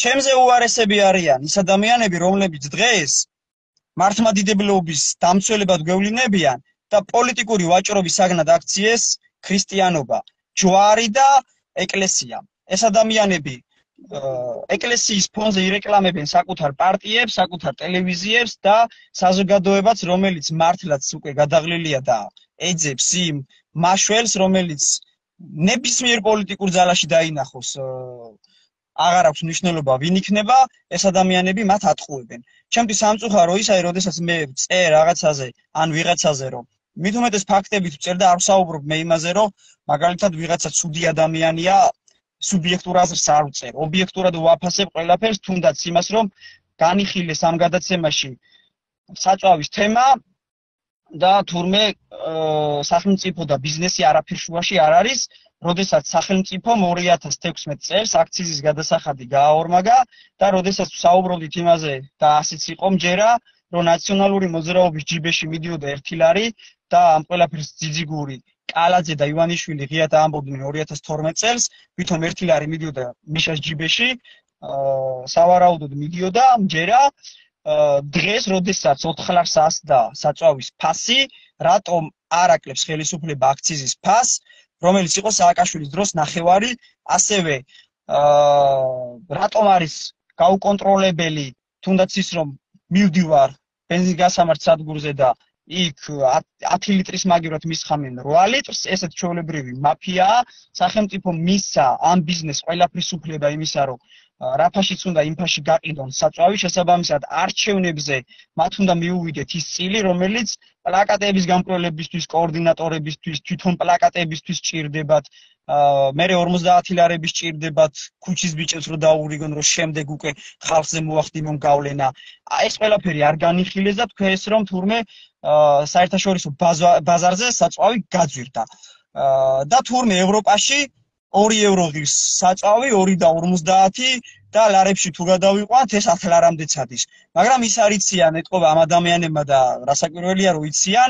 ჩემზე უარესები არიან ის ადამიანები რომლებიც დღეს მართლმადიდებლობის დამცველებად გვევლინებიან და პოლიტიკური ვაჭრობის საგნად აქციეს ქრისტიანობა ჯვარი და ეკლესია ეს ადამიანები ეკლესიის ფონზე ირეკლამებენ საკუთარ პარტიებს საკუთარ ტელევიზიებს და საზოგადოებაც რომელიც მართლაც უკვე გადაღლილია და ეძებს იმ მაშველს რომელიც ნებისმიერ პოლიტიკურ ძალაში დაინახოს აღარ აქვს მნიშვნელობა ვინ იქნება ეს ადამიანები მათ ატყუებენ ჩემთვის სამწუხარო ისაა როდესაც მე წერ რაღაცაზე ან ვიღაცაზე რომ მით უმეტეს ფაქტებით ვწერ და არ ვსაუბრობ მე იმაზე რომ მაგალითად ვიღაცა ცუდი ადამიანია სუბიექტურ აზრს არ ვწერ ობიექტურად ვაფასებ ყველაფერს თუნდაც იმას რომ განიხილეს ამ გადაცემაში საწვავის თემა და თურმე სახელმწიფო და ბიზნესი არაფერ შუაში არ არის, როდესაც სახელმწიფომ 2016 წელს აქციზის გადასახადი გააორმაგა და როდესაც საუბრობდით იმაზე და ასეც იყო მჯერა, რომ ნაციონალური მოძრაობის ჯიბეში მიდიოდა 1 ლარი და ამ ყველაფერს ძიძიგური კალაძე და ივანიშვილი ღიად ამბობდნენ 2012 წელს, ვითომ 1 ლარი მიდიოდა მიშას ჯიბეში, სავარაუდოდ მიდიოდა მჯერა დღეს, როდესაც 4 ლარს ასდა საწვავის ფასი, რატომ არ აკლებს ხელისუფლება აქციზის ფასს, რომელიც იყო სააკაშვილის დროს ნახევარი, ასევე რატომ არის გაუკონტროლებელი, თუნდაც ის რომ მივდივარ ბენზინგასამართ სადგურზე და იქ 10 ლიტრის მაგივრად მისხამენ 8 litrს, ესეთ ჩვეულებრივი მაფიაა, სახელმწიფო მისცა ამ ბიზნესს ყველაფრის უფლება იმისა, რომ რა ფაშიც უნდა იმ ფაში გაყიდონ საწვავი, შესაბამისად არჩევნებზე მათ უნდა მიუვიდეთ ის წილი, რომელიც პლაკატების გამკვლელებისთვის, კოორდინატორებისთვის, თვითონ პლაკატებისთვის ჭირდებათ, მერე 50 ლარების ჭირდებათ ქუჩის ბიჭებს რომ დაურიგონ, რომ შემდეგ უკვე ხალხზე მოახდინონ გავლენა. ეს ყველაფერი არ განიხილეს და თქვენს რომ თურმე საერთაშორისო ბაზარზე საწვავი გაძვირდა. და თურმე ევროპაში 2 ევრო ღირს საწვავი 2.50 და ლარებში თუ გადავიყვანთ ეს 10 ლარამდეც ადის. მაგრამ ის არ იციან ეთყობა ამ ადამიანებმა და რასაკვირველია რომ იციან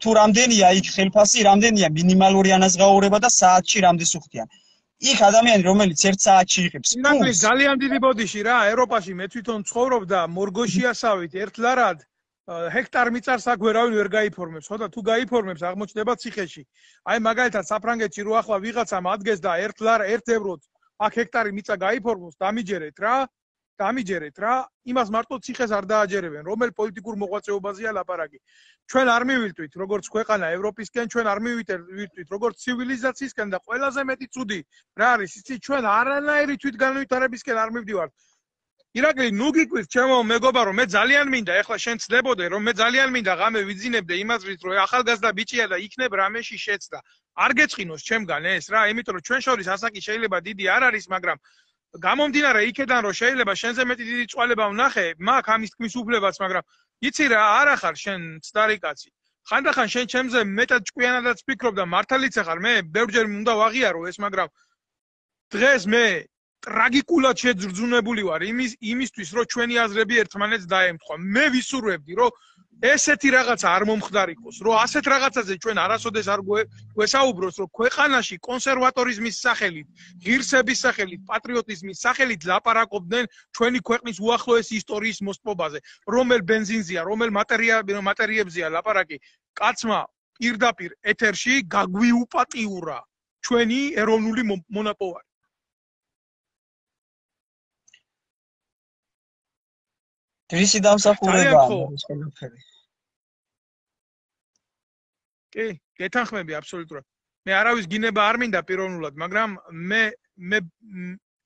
თუ რამდენია იქ ხელფასი, რამდენია მინიმალური ანაზღაურება და საათში რამდენს უხდიან. იქ ადამიანი რომელიც 1 საათში იღებს. ნაკლი ძალიან დიდი ბოდიში რა, ევროპაში მე თვითონ ცხოვრობდა მორგოშიასავით 1 ლარად ჰექტარ მიწარს აქ ვერავინ ვერ გაიფორმებს, ხო და თუ გაიფორმებს აღმოჩნდება ციხეში. აი მაგალითად საფრანგეთში რო ახლა ვიღაცამ ადგეს და 1 ლარ 1 ევროთ აქ ჰექტარი მიწა გაიფორმოს, დამიჯერეთ რა, იმას მარტო ციხეს არ დააჯერებენ, რომელ პოლიტიკურ მოღვაწეობაზეა ლაპარაკი. ჩვენ არ მივიტვით როგორც ქვეყანა ევროპისკენ, ჩვენ არ მივიტვით როგორც ცივილიზაციისკენ და ყველაზე მეტი ცუდი რა არის, იცი ჩვენ არანაირი თვითგანვითარებისკენ არ მივდივართ. ირაკლი, ნუ გიკვირს ჩემო მეგობარო, მე ძალიან მინდა ეხლა შენ ცდებოდე რომ მე ძალიან მინდა ღამე ვიძინებდე იმაზრით რომ ახალგაზრდა ბიჭია და იქნებ რამეში შეცდა. არ გეწყინოს ჩემგან ეს რა, იმიტომ რომ ჩვენ შორის ასაკი შეიძლება დიდი არ არის, მაგრამ გამომდინარე იქედან რომ შეიძლება შენზე მეტი დიდი წვალება ვნახე, მაქვს ამის თქმის უფლებაც, მაგრამ იცი რა, არ ახარ შენ ცდარი კაცი. ხანდახან შენ ჩემზე მეტად ჭკვიანადაც ფიქრობ და მართალიც ახარ, მე ბევრჯერ უნდა ვაღიარო ეს, მაგრამ დღეს მე ტრაგიკულად შეძრძუნებული ვარ იმისთვის, რომ ჩვენი აზრები ერთმანეთს დაემთხვა. მე ვისურვებდი, რომ ესეთი რაღაცა არ მომხდარიყოს, რომ ასეთ რაღაცაზე ჩვენ არასოდეს არ გვესაუბროს, რომ ქვეყანაში კონსერვატორიზმის სახელით, ღირსების სახელით, პატრიოტიზმის სახელით ლაპარაკობდნენ ჩვენი ქვეყნის უახლოესი ისტორიის მოსპობაზე, რომელ ბენზინზეა, რომელ მატერიებზეა ლაპარაკი. კაცმა პირდაპირ ეთერში გაგვიუპატიურა ჩვენი ეროვნული მონაპოვარი. დრისი დამსახურებაა ეს ყველაფერი. კი, გეთანხმები აბსოლუტურად. მე არავის გინება არ მინდა პიროვნულად, მაგრამ მე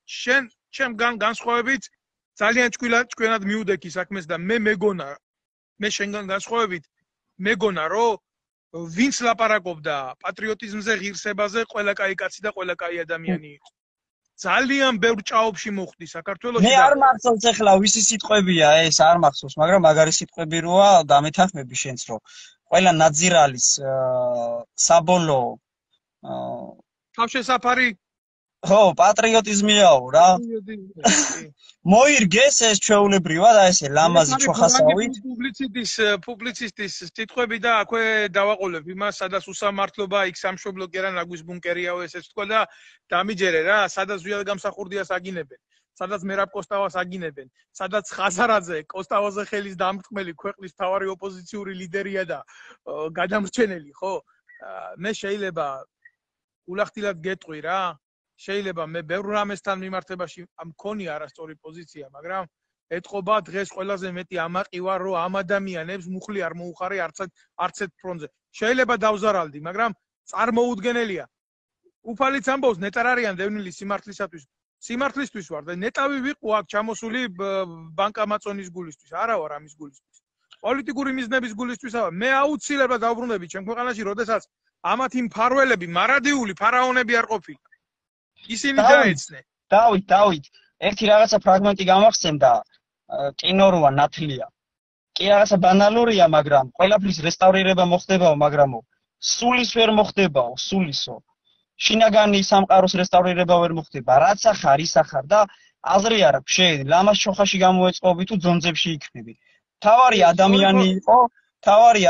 შენ განსხვავებით ძალიან ჭკვიანად მიუდექი საქმეს და მე მეგონა, მე შენგან განსხვავებით მეგონა, რომ ვინც ლაპარაკობდა პატრიოტიზმზე, ღირსებაზე, ყველა კაი კაცი და ყველა კაი ადამიანი იყო. ძალიან ბევრ ჭაობში მოხვდი საქართველოში. მე არ მახსოვს ახლა ვისი სიტყვებია ეს, არ მახსოვს, მაგრამ მაგარი სიტყვები როა დამეთანხმები შენც, რომ ყველა ნაძირალის საბოლოო თავშესაფარი ხო, პატრიოტიზმიაო რა. მოირგეს ეს ჩვეულებრივად, აი ესე ლამაზი ჩოხასავით. პუბლიცისტის სიტყვები და აქვე დავაყოლებ იმას, სადაც უსამართლობა, იქ სამშობლო კი არა, ნაგვის ბუნკერიაო ესეც თქვა და დამიჯერე რა, სადაც ზვიად გამსახურდიას აგინებენ, სადაც მერაბ კოსტავას აგინებენ, სადაც ხაზარაძე კოსტავაზე ხელის დამრტყმელი ქვეყნის მთავარი ოპოზიციური ლიდერია და გადამრჩენელი, ხო? მე შეიძლება ულახtildeლად გეტყვი რა. შეიძლება მე ბევრ რამესთან მიმართებაში მქონია არასწორი პოზიცია, მაგრამ ეთყობა დღეს ყველაზე მეტი ამაყი ვარ, რომ ამ ადამიანებს მუხლი არ მოუხარე არც ერთ ფრონტზე. შეიძლება დავზარალდი, მაგრამ წარმოუდგენელია. უფალიც ამბობს, ნეტარ არიან დევნილი სიმართლისათვის. სიმართლისთვის ვარ და ნეტავი ვიყო აქ ჩამოსული ბანკამაწონის გულისთვის, არა ვარ ამის გულისთვის. პოლიტიკური მიზნების გულისთვისაა. მე აუცილებლად დავბრუნდები ჩემ ქვეყანაში, როდესაც ამათი მფარველები, მარადიული ფარაონები არ ყოფილი. ისინი დაეცნენ. დავით. ერთი რაღაცა ფრაგმენტი გამახსენდა, კინო როა ნათლია. კი რაღაცა ბანალურია, მაგრამ ყველაფრის რესტავრირება მოხდებაო, მაგრამ სულის ვერ მოხდებაო, სულისო. შინაგანი სამყაროს რესტავრირება ვერ მოხდება. რაც ახარ, ის ახარ და აზრი არ აქვს, შეიძლება ლამას ჩოხაში გამოეწყობი თუ ძონძებში იქნები. თავარი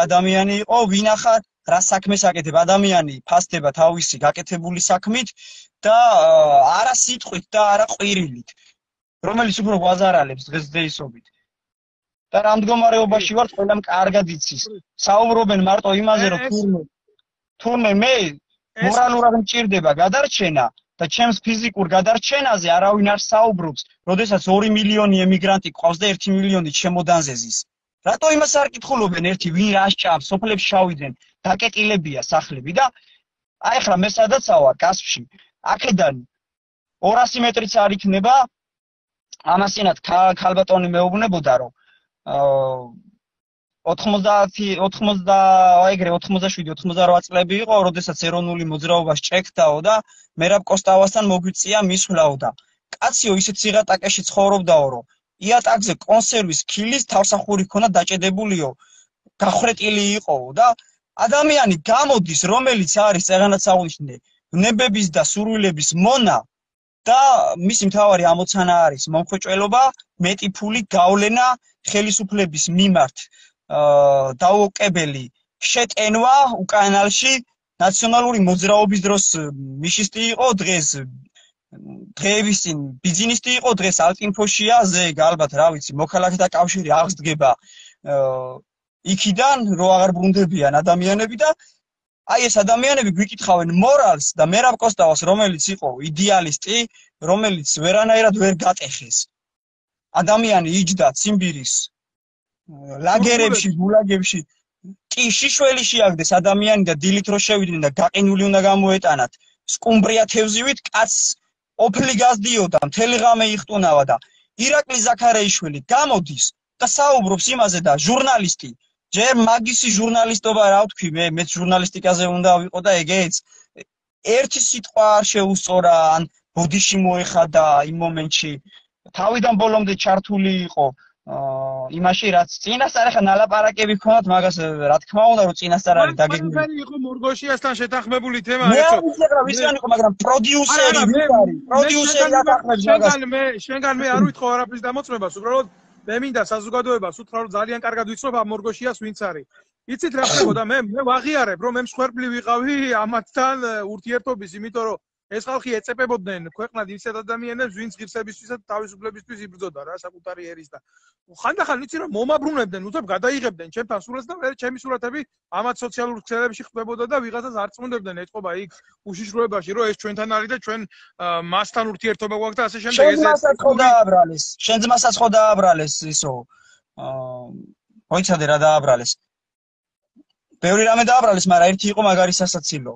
ადამიანი იყო, ვინ ახარ, რა საქმეს აკეთებ, ადამიანი ფასდება თავისი გაკეთებული საქმით და არა სიტყვით და არა ყვირილით, რომელიც უფრო გვაზარალებს დღესდღეობით. და რა მდგომარეობაში ვართ, ყველამ კარგად იცის. საუბრობენ მარტო იმაზე, რომ თურმე მე მორალურად მჭირდება გადარჩენა და ჩემს ფიზიკურ გადარჩენაზე არავინ არ საუბრობს, როდესაც 2 მილიონი ემიგრანტი ყავს და 1 მილიონი ჩემოდანზე ზის. რატო იმას არ კითხულობენ ერთი ვინ რა სჭამს, სოფლებში შავიდნენ, დაკეტილებია სახლები და აი ახლა მე სადაც ავარ კასპში, აქედან 200 მეტრიც არ იქნება, ამასინათ ქალბატონი მეუბნებოდა რომ 87-88 წლები იყო, როდესაც ეროვნული მოძრაობა შეჭექდაო და მერაბ კოსტავასთან მოგვიწია მისვლაო და კაციო ისეთ სიღატაკეში ცხოვრობდაო, რომ იატაკზე კონსერვის ქილის თავსახური ქონდა დაჭედებულიო, გახრეტილი იყოო და ადამიანი გამოდის, რომელიც არის წეღანაც აღნიშნე, ნებების და სურვილების მონა და მისი მთავარი ამოცანა არის მომხვეჭველობა, მეტი ფული გავლენა ხელისუფლების მიმართ დაუოკებელი შეტენვა უკანალში ნაციონალური მოძრაობის დროს მიშისტი იყო დღეს დღეების წინ ბიზნესისტი იყო დღეს ალტინფოშია ზე ალბათ რა ვიცი მოქალაქეთა კავშირი აღსდგება იქიდან რო აღარ ბრუნდებიან ადამიანები და აი ეს ადამიანები გვიკითხავენ მორალს და მერაბ კოსტავას რომელიც იყო იდეალისტი რომელიც ვერანაირად ვერ გატეხეს ადამიანი იჯდა ციმბირის ლაგერებში გულაგებში კი შიშველი შეაგდეს ადამიანი და დილით რო შევიდნენ და გაყინული უნდა გამოეტანათ სკუმბრია თევზივით კაცს ოფლი გაზდიოდა მთელი ღამე იხტუნავა და ირაკლი ზაქარეიშვილი გამოდის და საუბრობს იმაზე და ჟურნალისტი ჯერ მაგისი ჟურნალისტობა რა ვთქვი მეც ჟურნალისტიკაზე უნდა ვიყო და ეგეც ერთი სიტყვა არ შეუსწორა ან ბოდიში მოეხადა იმ მომენტში თავიდან ბოლომდე ჩართული იყო იმაში რაც წინასწარ ახლა ნალაპარაკები ქონათ მაგას რა თქმა უნდა რომ წინასწარ არის დაგეგმილი. ყველაფერი იყო მორგოშიასთან შეთანხმებული თემა ეხლა. მე ვიცი რა ვისგან იყო მაგრამ პროდიუსერი ვინ არის? პროდიუსერი ათანხმებს მაგას. შენგან მე არ ვითხოვ არაფრის დამოწმებას, უბრალოდ მე მინდა საზოგადოებას უთხრა რომ ძალიან კარგად ვიცნობ ამ მორგოშიას ვინც არის. იცით რა ხდებოდა მე ვაღიარებ რომ მე მსხვერპლი ვიყავი ამათთან ურთიერთობის, იმიტომ რომ ეს ხალხი ეწეპებოდნენ ქვეყნად ისეთ ადამიანებს, ვინც ღირსებისთვის და თავისუფლებისთვის იბრძოდა რა საკუთარი ერის და ხანდახან იცი რომ მომაბრუნებდნენ, უცებ გადაიღებდნენ ჩემთან სურათს და მე ჩემი სურათები ამათ სოციალურ ქსელებში ხდებოდა და ვიღაცას არ წმუნდებდნენ ეთყობა იქ უშიშროებაში რომ ეს ჩვენთან არის და ჩვენ მასთან ურთიერთობა გვაქვს და ასე შემდეგ ეს შენძმასაც ხო დააბრალეს შენძმასაც ხო დააბრალეს ისო მოიცადე რა დააბრალეს ბევრი რამე დააბრალეს მაგრამ ერთი იყო მაგარი სასაცილო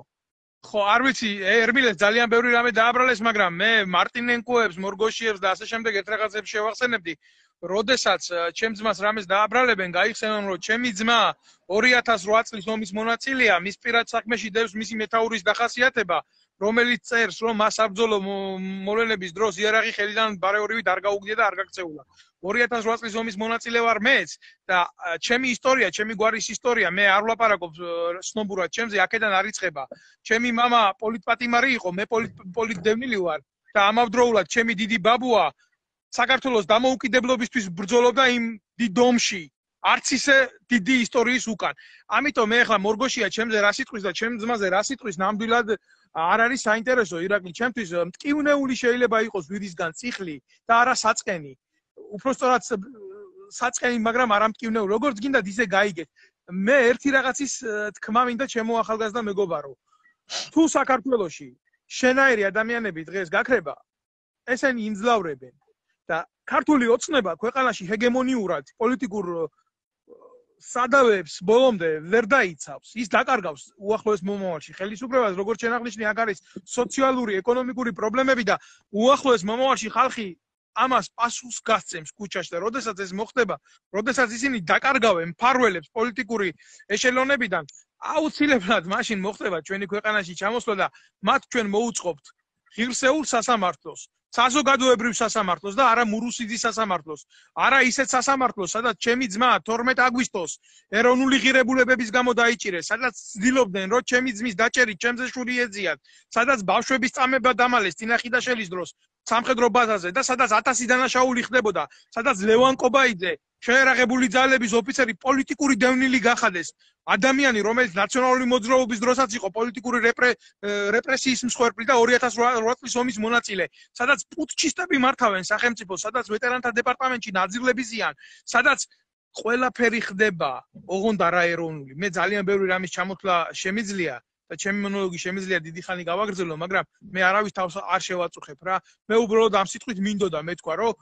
ხო, არ ვიცი, ერბილეს ძალიან ბევრი რამე დააბრალეს, მაგრამ მე მარტინენკოებს, მორგოშიებს და ასე შემდეგ ერთ რაღაცებს შევახსენებდი. როდესაც ჩემს ძმას რამეს დააბრალებენ, გაიხსენონ რომ ჩემი ძმა 2008 წლის ომის მონაწილეა, მის პირად საქმეში დევს მისი მეთაურის დახასიათება, რომელიც წერს რომ მას საბრძოლო მოვლენების დროს იარაღი ხელიდან ბარეორივით არ გაუგდია და არ გაქცეულა. 2008 წლის ომის მონაწილე ვარ მეც და ჩემი ისტორია, ჩემი გვარის ისტორია, მე არ ვლაპარაკობ სნობურად ჩემზე, აქედან არ იწყება. ჩემი მამა პოლიტპატიმარი იყო, მე პოლიტდევნილი ვარ და ამავდროულად ჩემი დიდი ბაბუა საქართველოს დამოუკიდებლობისთვის ბრძოლობდა იმ დიდ ომში. არც ისე დიდი ისტორიის უკან. ამიტომ მე ახლა მორგოშია ჩემზე რა სიტყვის და ჩემ ძმაზე რა სიტყვის ნამდვილად არ არის საინტერესო ირაკლი ჩემთვის მტკივნეული შეიძლება იყოს ვირისგან წიხლი და არა საწყენი. უпростоრად საწყენი, მაგრამ არა მტკივნეული. როგორც გინდათ ისე გაიგეთ. მე ერთი რაღაცის თქმა მინდა ჩემო ახალგაზრდა მეგობარო. თუ საქართველოში შენაირი ადამიანები დღეს გაქრება, ესენი იმძლავრებენ და ქართული ოცნება ქვეყანაში ჰეგემონიურად პოლიტიკურ სადავეებს ბოლომდე ვერ დაიცავს. ის დაკარგავს უახლოეს მომავალში ხელისუფლებას, როგორც შენაღნიშნე, აქ არის სოციალური, ეკონომიკური პრობლემები და უახლოეს მომავალში ხალხი ამას პასუხს გასცემს ქუჩაში და როდესაც ეს მოხდება, როდესაც ისინი დაკარგავენ მფარველებს პოლიტიკური ეშელონებიდან, აუცილებლად მაშინ მოხდება ჩვენი ქვეყანაში ჩამოსვლა და მათ ჩვენ მოუწყობთ ღირსეულ სასამართლოს. საზოგადოებრივ სასამართლოს და არა მურუსიძის სასამართლოს. არა ისეთ სასამართლოს, სადაც ჩემი ძმა 12 აგვისტოს ეროვნული ღირებულებების გამო დაიჭირეს, სადაც ცდილობდნენ, რომ ჩემი ძმის დაჭერით ჩემზე შური ეძიათ, სადაც ბავშვების წამება დამალეს წინახიდაშელის დროს სამხედრო ბაზაზე და სადაც 1000 დანაშაული ხდებოდა, სადაც ლევან კობაიძე შეერაღებული ძალების ოფიცერი პოლიტიკური დევნილი გახადეს. ადამიანი, რომელიც ნაციონალური მოძრაობის დროსაც იყო პოლიტიკური რეპრესიის მსხვერპლი და 2008 წლის ომის მონაწილე, სადაც პუტჩისტები მართავენ სახელმწიფოს, სადაც ვეტერანთა დეპარტამენტში ნაძილები ზიან, სადაც ყველაფერი ხდება, ოღონდ არა ეროვნული. მე ძალიან ბევრი რამის ჩამოთვლა შემიძლია და ჩემი მონოლოგი შემიძლია დიდი ხანი გავაგრძელო, მაგრამ მე არავის თავს არ შევაწუხებ რა. მე უბრალოდ ამ სიტყვით მინდოდა მეთქვა, რომ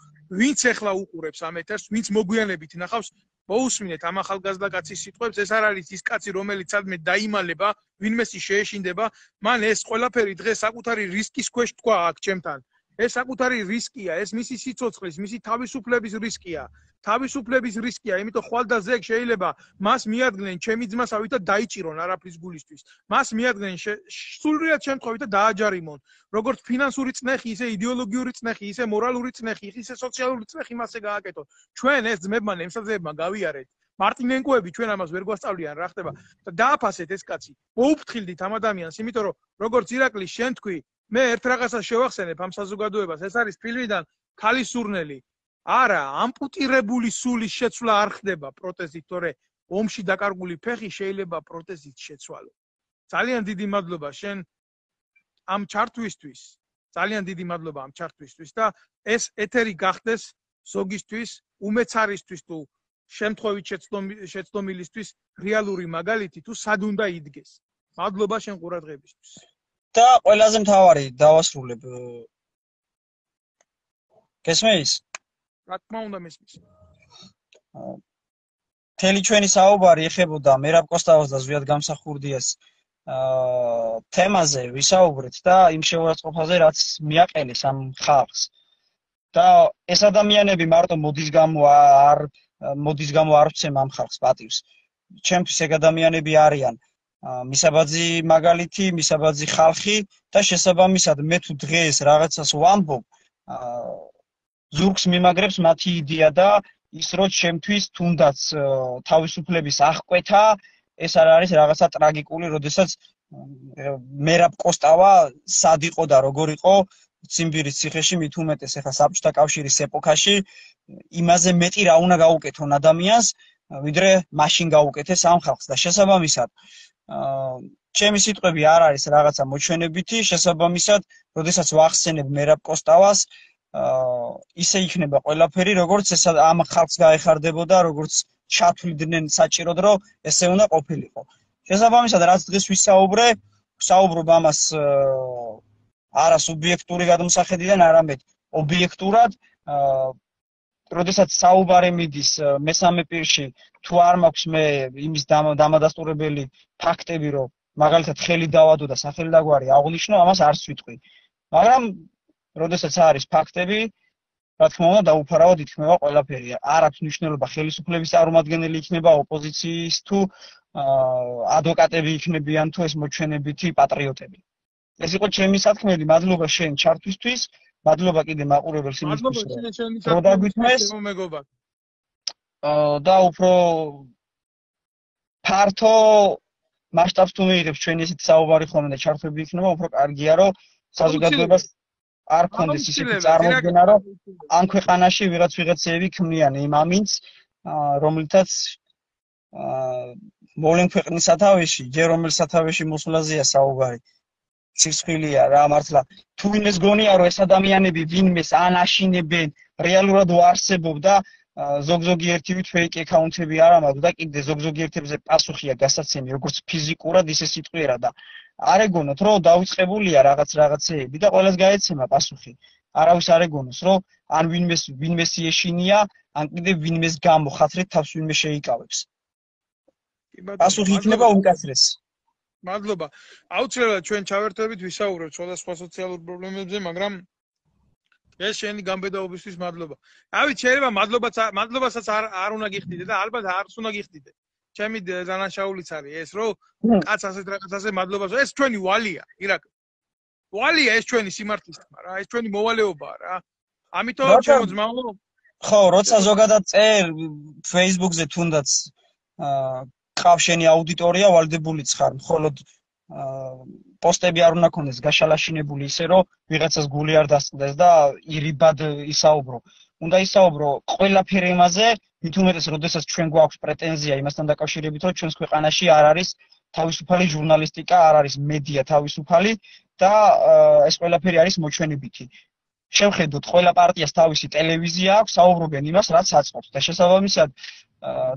ვინც ახლა უყურებს ამ ეთერს, ვინც მოგვიანებით ნახავს, მოусმინეთ ამ ახალგაზრდა კაცის სიტყვებს, ეს არ არის ის კაცი, რომელიც სადმე დაიმალება, ვინმესი შეეშინდება, მან ეს ყველაფერი დღეს საკუთარი რისკის ქვეშ თქვა აქ ჩემთან. ეს საკუთარი რისკია, ეს მისი სიცოცხლის, მისი თავისუფლების რისკია. თავისუფლების რისკია, იმიტომ ხვალ და ზეგ შეიძლება მას მიადგნენ ჩემი ძმასავით და დაიჭირონ არაფრის გულისთვის. მას მიადგნენ სრულიად შემთხვევით და დააჯარიმონ. როგორც ფინანსური წნეხი, ისე იდეოლოგიური წნეხი, ისე მორალური წნეხი, ისე სოციალური წნეხი მასზე გააკეთონ. ჩვენ ეს ძმებმა, ემსაძეებმა გავიარეთ. მარტინენკოები ჩვენ ამას ვერ გვასწავლიან რა ხდება და დააფასეთ ეს კაცი. მოუფრთხილდით ამ ადამიანს, იმიტომ რომ როგორც ირაკლი შენ თქვი, მე ერთ რაღაცას შევახსენებ ამ საზოგადოებას, ეს არის ფილმიდან ქალის სურნელი. არა, ამპუტირებული სულის შეცვლა არ ხდება პროტეზით, თორე ომში დაკარგული ფეხი შეიძლება პროტეზით შეცვალო. ძალიან დიდი მადლობა შენ ამ ჩართვისთვის. ძალიან დიდი მადლობა ამ ჩართვისთვის და ეს ეთერი გახდეს ზოგისთვის, უმეცარისთვის თუ შემთხვევით შეცდომილისთვის რეალური მაგალითი თუ სად უნდა იდგეს. მადლობა შენ ყურადღებისთვის. და ყველაზე მთავარი დავასრულებ. გესმის? რა თქმა უნდა მესმის. მთელი ჩვენი საუბარი ეხებოდა მერაბ კოსტავას და ზვიად გამსახურდიას თემაზე ვისაუბრეთ და იმ შეურაცხყოფაზე, რაც მიაყენეს ამ ხალხს. და ეს ადამიანები მარტო მოდის გამო არ ვცემ ამ ხალხს პატივს. ჩემთვის ეგ ადამიანები არიან მისაბაძი მაგალითი, მისაბაძი ხალხი და შესაბამისად მე თუ დღეს რაღაცას ვამბობ, ზურგს მიმაგრებს მათი იდეა და ის რომ ჩემთვის თუნდაც თავისუფლების აღკვეთა ეს არ არის რაღაცა ტრაგიკული, როდესაც მერაბ კოსტავა სად იყო და როგორ იყო ციმბირის ციხეში, მით უმეტეს ახლა საბჭოთა კავშირის ეპოქაში, იმაზე მეტი რა უნდა გაუკეთონ ადამიანს, ვიდრე მაშინ გაუკეთეს ამ ხალხს და შესაბამისად ჩემი სიტყვები არ არის რაღაცა მოჩვენებითი, შესაბამისად, როდესაც ვახსენებ მერაბ კოსტავას, ისე იქნება ყველაფერი, როგორც ეს ამ ხალხს გაეხარდებოდა, როგორც ჩათვლიდნენ საჭიროდ, რომ ესე უნდა ყოფილიყო. შესაბამისად, რაც დღეს ვისაუბრობ ამას არა სუბიექტური გადმოსახედიდან, არამედ ობიექტურად, როდესაც საუბარი მიდის მესამე პირში, თუ არ მაქვს მე იმის დამადასტურებელი ფაქტები, რომ მაგალითად ხელი დავადო და სახელი დაგვარი აღნიშნო, ამას არც ვიტყვი. მაგრამ როდესაც არის ფაქტები, რა თქმა უნდა, დაუფარავად იქნება ყველაფერი. არ აქვს მნიშვნელობა ხელისუფლების წარმომადგენელი იქნება ოპოზიციის თუ ადვოკატები იქნებიან თუ ეს მოჩვენებითი პატრიოტები. ეს იყო ჩემი სათქმელი, მადლობა შენ ჩართვისთვის, მადლობა კიდე მაყურებელს იმისთვის, რომ დაგვითმეს და უფრო ფართო მასშტაბს თუ მიიღებს ჩვენი ესეთი საუბარი ხოლმე და ჩართვები იქნება, უფრო კარგია, რომ საზოგადოებას არ ქონდეს ისეთი წარმოდგენა, რომ ამ ქვეყანაში ვიღაცეები ქმნიან იმ ამინს, რომლითაც მოვლენ ქვეყნის სათავეში, ჯერ რომელ სათავეში მოსვლაზეა საუბარი. სიცხვილეა რა მართლა. თუ ვინმეს გონია, რომ ეს ადამიანები ვინმეს ანაშინებენ, რეალურად ვარსებობ და ზოგ-ზოგიერთივით ფეიქ აკაუნტები არ ამაქვს და კიდე ზოგ-ზოგიერთებზე პასუხია გასაცემი, როგორც ფიზიკურად, ისე სიტყვიერად და არ ეგონოთ, რომ დაიწყებულია რაღაცეები და ყველას გაეცემა პასუხი. არავის არ ეგონოს, რომ ან ვინმეს ეშინია, ან კიდე ვინმეს გამო ხათრით თავს ვინმე შეიკავებს. პასუხი იქნება უმკაცრეს. მადლობა. აუცილებლად ჩვენ ჩავერთვებით ვისაუბრებთ სხვადასხვა სოციალურ პრობლემებზე, მაგრამ ეს შენი გამბედაობისთვის მადლობა. ავით შეიძლება მადლობასაც არ უნდა გიხდიდე და ალბათ არც უნდა გიხდიდე. ჩემი დანაშაულიც არის ეს, რომ კაც ასეთ რაღაცაზე მადლობას. ეს ჩვენი ვალია, ირაკლი. ვალია ეს ჩვენი სიმართლის თქმა რა, ეს ჩვენი მოვალეობაა რა. ამიტომ როცა ჩემო ძმაო, ხო, როცა ზოგადად წერ Facebook-ზე თუნდაც ყავს შენი აუდიტორია ვალდებულიც ხარ, მხოლოდ პოსტები არ უნდა ქონდეს გაშალაშინებული ისე რომ ვიღაცას გული არ დასწყდეს და ირიბად ისაუბრო. უნდა ისაუბრო ყველაფერი იმაზე, მით უმეტეს, როდესაც ჩვენ გვაქვს პრეტენზია იმასთან დაკავშირებით, რომ ჩვენს ქვეყანაში არ არის თავისუფალი ჟურნალისტიკა, არ არის მედია თავისუფალი და ეს ყველაფერი არის მოჩვენებითი. შევხედოთ, ყველა პარტიას თავისი ტელევიზია აქვს, საუბრობენ იმას, რაც აწყობს და შესაბამისად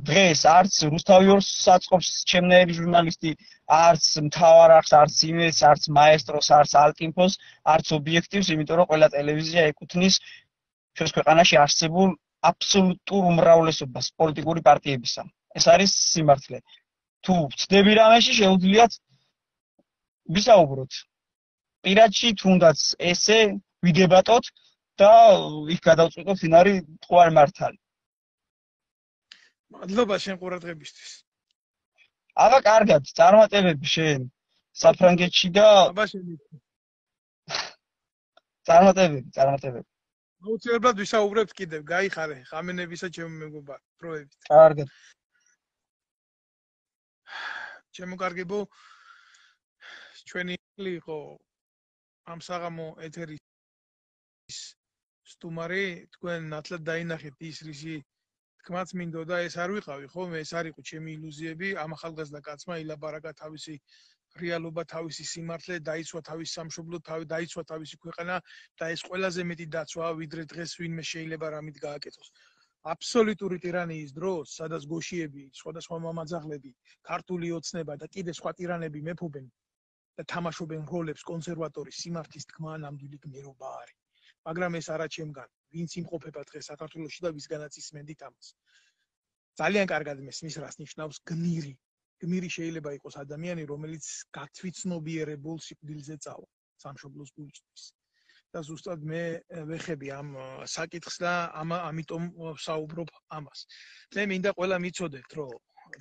დღეს არც რუსთავი ორს აწყობს ჩემნაირი ჟურნალისტი, არც მთავარ არხს, არც იმედს, არც მაესტროს, არც ალტინფოს, არც ობიექტივს, იმიტომ რომ ყველა ტელევიზია ეკუთვნის ჩვენს ქვეყანაში არსებულ აბსოლუტურ უმრავლესობას პოლიტიკური პარტიებისა. ეს არის სიმართლე. თუ ვწდები რამეში, შეუძლიათ ვისაუბროთ. პირადში თუნდაც ესე ვიდებატოთ და იქ გადავწყვიტოთ ვინ არის მტკვარი მართალი. მადლობა შენ ყურადღებისთვის. აბა კარგად, წარმატებები შენ საფრანგეთში და აბა შენ წარმატებები. აუცილებლად ვისაუბრებთ კიდევ, გაიხარე ხამენებისა ჩემო მეგობარ პროექტით. კარგად. ჩემო კარგებო, ჩვენი იყო ამ საღამო ეთერის სტუმარი, თქვენ ნათლად დაინახეთ ის რისი თქმაც მინდოდა, ეს არ ვიყავი, ხო? ეს არ იყო ჩემი ილუზიები, ამ ახალგაზრდა კაცმა ილაბარაკა თავისი რეალობა, თავისი სიმართლე, დაიცვა თავისი სამშობლო, დაიცვა თავისი ქვეყანა და ეს ყველაზე მეტი დაცვა, ვიდრე დღეს ვინმე შეიძლება რამით გააკეთოს. აბსოლუტური ტირანიის დროს, სადაც გოშიები, სხვადასხვა მამაძაღლები, ქართული ოცნება და კიდე სხვა ტირანები მეფობენ და თამაშობენ როლებს კონსერვატორის სიმართლის თქმა ნამდვილი გმირობა არის. მაგრამ ეს არა ჩემგან, ვინც იმყოფება დღეს საქართველოში და ვისგანაც ისმენდით ამას. ძალიან კარგად მესმის, რას ნიშნავს გმირი. გმირი შეიძლება იყოს ადამიანი, რომელიც გათვითცნობიერებულ სიკვდილზე წავა სამშობლოს გულისთვის. და ზუსტად მე ვეხები ამ საკითხს და ამიტომ საუბრობ ამას. მე მინდა ყველა მიცოდეთ, რომ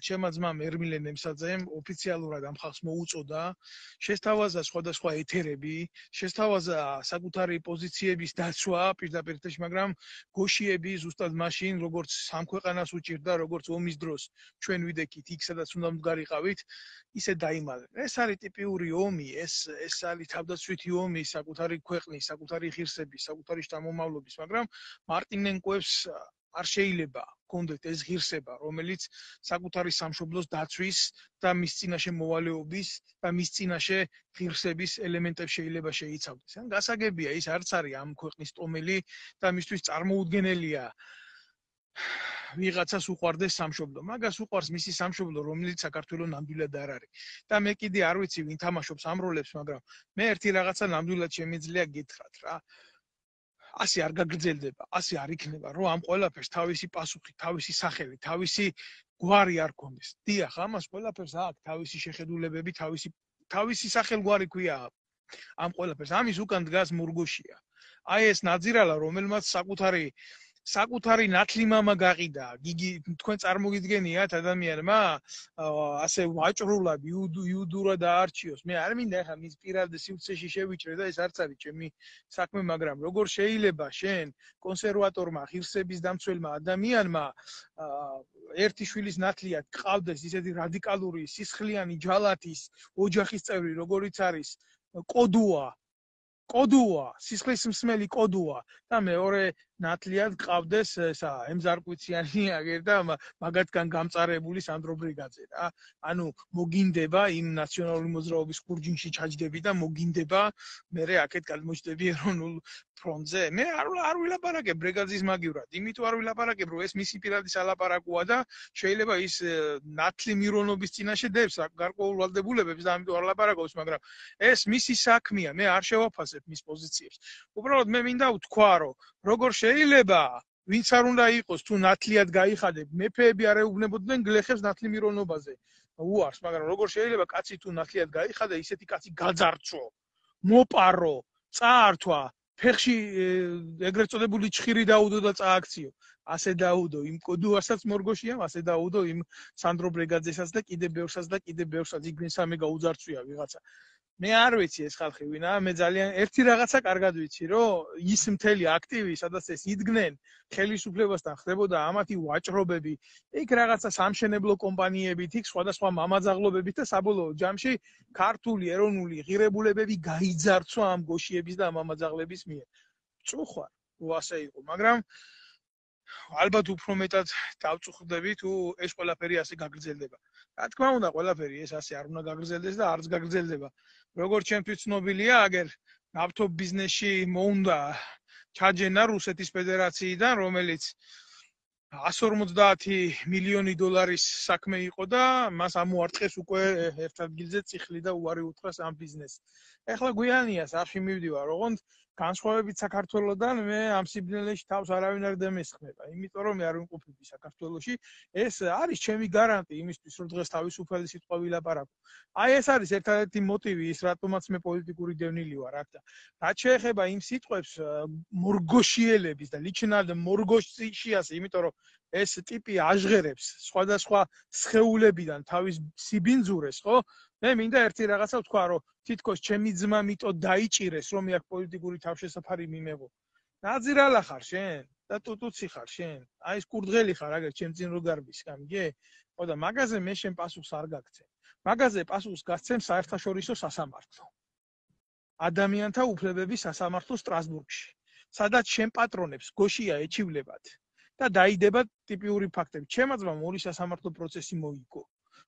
ჩემმა ძმამ ერმილე ნემსაძემ ოფიციალურად ამ ხალხს მოუწოდა, შესთავაზა სხვადასხვა ეთერები, შესთავაზა საკუთარი პოზიციების დაცვა პირდაპირ, მაგრამ გოშიები ზუსტად მაშინ, როგორც სამ ქვეყანას უჭირდა, როგორც ომის დროს ჩვენ ვიდექით იქ, სადაც უნდა მდგარიყავით, ისე დაიმალეს. ეს არის ტიპიური ომი, ეს არის თავდაცვითი ომი საკუთარი ქვეყნის, საკუთარი ღირსების, საკუთარი შთამომავლობის, მაგრამ მარტინენკოებს არ შეიძლება კონდეთ ეს ღირსება, რომელიც საკუთარი სამშობლოს დაცვის და მის წინაშე მოვალეობის და მის წინაშე ღირსების ელემენტებს შეიძლება შეიცავდეს. ან გასაგებია, ის არც არის ამ ქვეყნის ტომელი და მისთვის წარმოუდგენელია ვიღაცას უყვარდეს სამშობლო. მაგას უყვარს მისი სამშობლო, რომელიც საქართველოს ნამდვილად არ არის. და მე კიდე არ ვიცი ვინ თამაშობს ამ როლებს, მაგრამ მე ერთი რაღაცა ნამდვილად შემიძლია გითხრათ რა. ასე არ გაგრძელდება, ასე არ იქნება, რომ ამ ყველაფერს თავისი პასუხი, თავისი სახელი, თავისი გვარი არ კონდეს. დიახ, ამას ყველაფერს აქვს თავისი შეხედულებები, თავისი სახელგვარი ქვია ამ ყველაფერს. ამის უკან დგას მურგოშია. აი ეს ნაძირალა, რომელმაც საკუთარი ნათლი მამა გაყიდა. გიგი, თქვენ წარმოგიდგენიათ ადამიანმა ასე ვაჭრულად, იუდურად დაარჩიოს. მე არ მინდა ახლა მის პირად სივრცეში შევიჭრე და ეს არც არის ჩემი საქმე, მაგრამ როგორ შეიძლება შენ კონსერვატორმა, ღირსების დამცველმა ადამიანმა ერთი შვილის ნათლიად გყავდეს ისეთი რადიკალური, სისხლიანი ჯალათის ოჯახის წევრი, როგორიც არის კოდუა, სისხლის მსმელი კოდუა და მეორე ნათლიად გყავდეს ესა ემზარკვიციანი აგერ და მაგათგან გამწარებული სანდრო ბრიგაძე რა. ანუ მოგინდება იმ ნაციონალური მოძრაობის ხურჯინში ჩაჯდები და მოგინდება მე აქეთ გადმოჭდები ეროვნულ ფრონტზე. მე არ ვილაპარაკებ ბრიგაძის მაგივრად, იმიტომ არ ვილაპარაკებ, რომ ეს მისი პირადი სალაპარაკოა და შეიძლება ის ნათლი მირონობის წინაშე დებს გარკვეულ ვალდებულებებს და ამიტომ არ ლაპარაკობს, მაგრამ ეს მისი საქმეა, მე არ შევაფასებ მის პოზიციებს. უბრალოდ მე მინდა ვთქვა, რომ როგორ შეიძლება ვინც არ უნდა იყოს თუ ნათლიად გაიხადებ, მეფეები არ ეუბნებოდნენ გლეხებს ნათლი მირონობაზე. უარს, მაგრამ როგორ შეიძლება კაცი თუ ნათლიად გაიხადა, ისეთი კაცი გაძარცვო, მოპარო, წაართვა, ფეხში ეგრეთ წოდებული ჩხირი დაუდო და წააქციო. ასე დაუდო იმ კოდუასაც მორგოშიამ, ასე დაუდო იმ სანდრო ბრიგაძესაც და კიდე ბევრსაც იქ მესამე გაუძარცვია ვიღაცა. მე არ ვიცი ეს ხალხი ვინა, მე ძალიან ერთი რაღაცა კარგად ვიცი, რომ ის მთელი აქტივი, სადაც ეს იდგნენ ხელისუფლებასთან ხდებოდა ამათი ვაჭრობები, იქ რაღაცა სამშენებლო კომპანიებით, იქ სხვადასხვა მამაძაღლობებით და საბოლოო ჯამში ქართული ეროვნული ღირებულებები გაიძარცვა ამ გოშიების და მამაძაღლების მიერ. წუხარ, რო ასე იყო, მაგრამ ალბათ უფრო მეტად დავწუხდები თუ ეს ყველაფერი ასე გაგრძელდება. რა თქმა უნდა, ყველაფერი ეს ასე არ უნდა გაგრძელდეს და არც გაგრძელდება. როგორც ჩემთვის ცნობილია, აგერ ნავთობ ბიზნესში მოუნდა ჩაჯენა რუსეთის ფედერაციიდან, რომელიც 150 მილიონი დოლარის საქმე იყო და მას ამოარტყეს უკვე ერთ ადგილზე წიხლი და უარი უთხრას ამ ბიზნესს. ეხლა გვიანია სახში მივდივარ, ოღონდ განსხვავებით საქართველოსთან მე ამ სიბნელეში თავს არავინ არ დამესხმება, იმიტომ რომ მე არ ვიმყოფები საქართველოში. ეს არის ჩემი გარანტი იმისთვის, რომ დღეს თავისუფალი სიტყვა ვილაპარაკო. აი ეს არის ერთადერთი მოტივი ის, რატომაც მე პოლიტიკური დევნილი ვარ აქ და რაც შეეხება იმ სიტყვებს მორგოშიელების და ličinal მორგოშიას, იმიტომ რომ ეს ტიპი აჟღერებს სხვადასხვა სხეულებიდან თავის სიბინძურეს, ხო? მე მინდა ერთი რაღაცა ვთქვა, რომ თითქოს ჩემი ძმა მიტო დაიჭირეს, რომ მე აქ პოლიტიკური თავშესაფარი მიმეღო. ნაძირალა ხარ შენ და ტუტუცი ხარ შენ. აი ეს კურდღელი ხარ, აგერ ჩემ წინ რო გარბის, გამიგე? ხო და მაგაზე მე შენ პასუხს არ გაგცემ. მაგაზე პასუხს გასცემ საერთაშორისო სასამართლო. ადამიანთა უფლებების სასამართლო სტრასბურგში, სადაც შენ პატრონებს გოშია ეჩივლებათ და დაიდება ტიპიური ფაქტები. ჩემმა ძმამ ორი სასამართლო პროცესი მოიგო.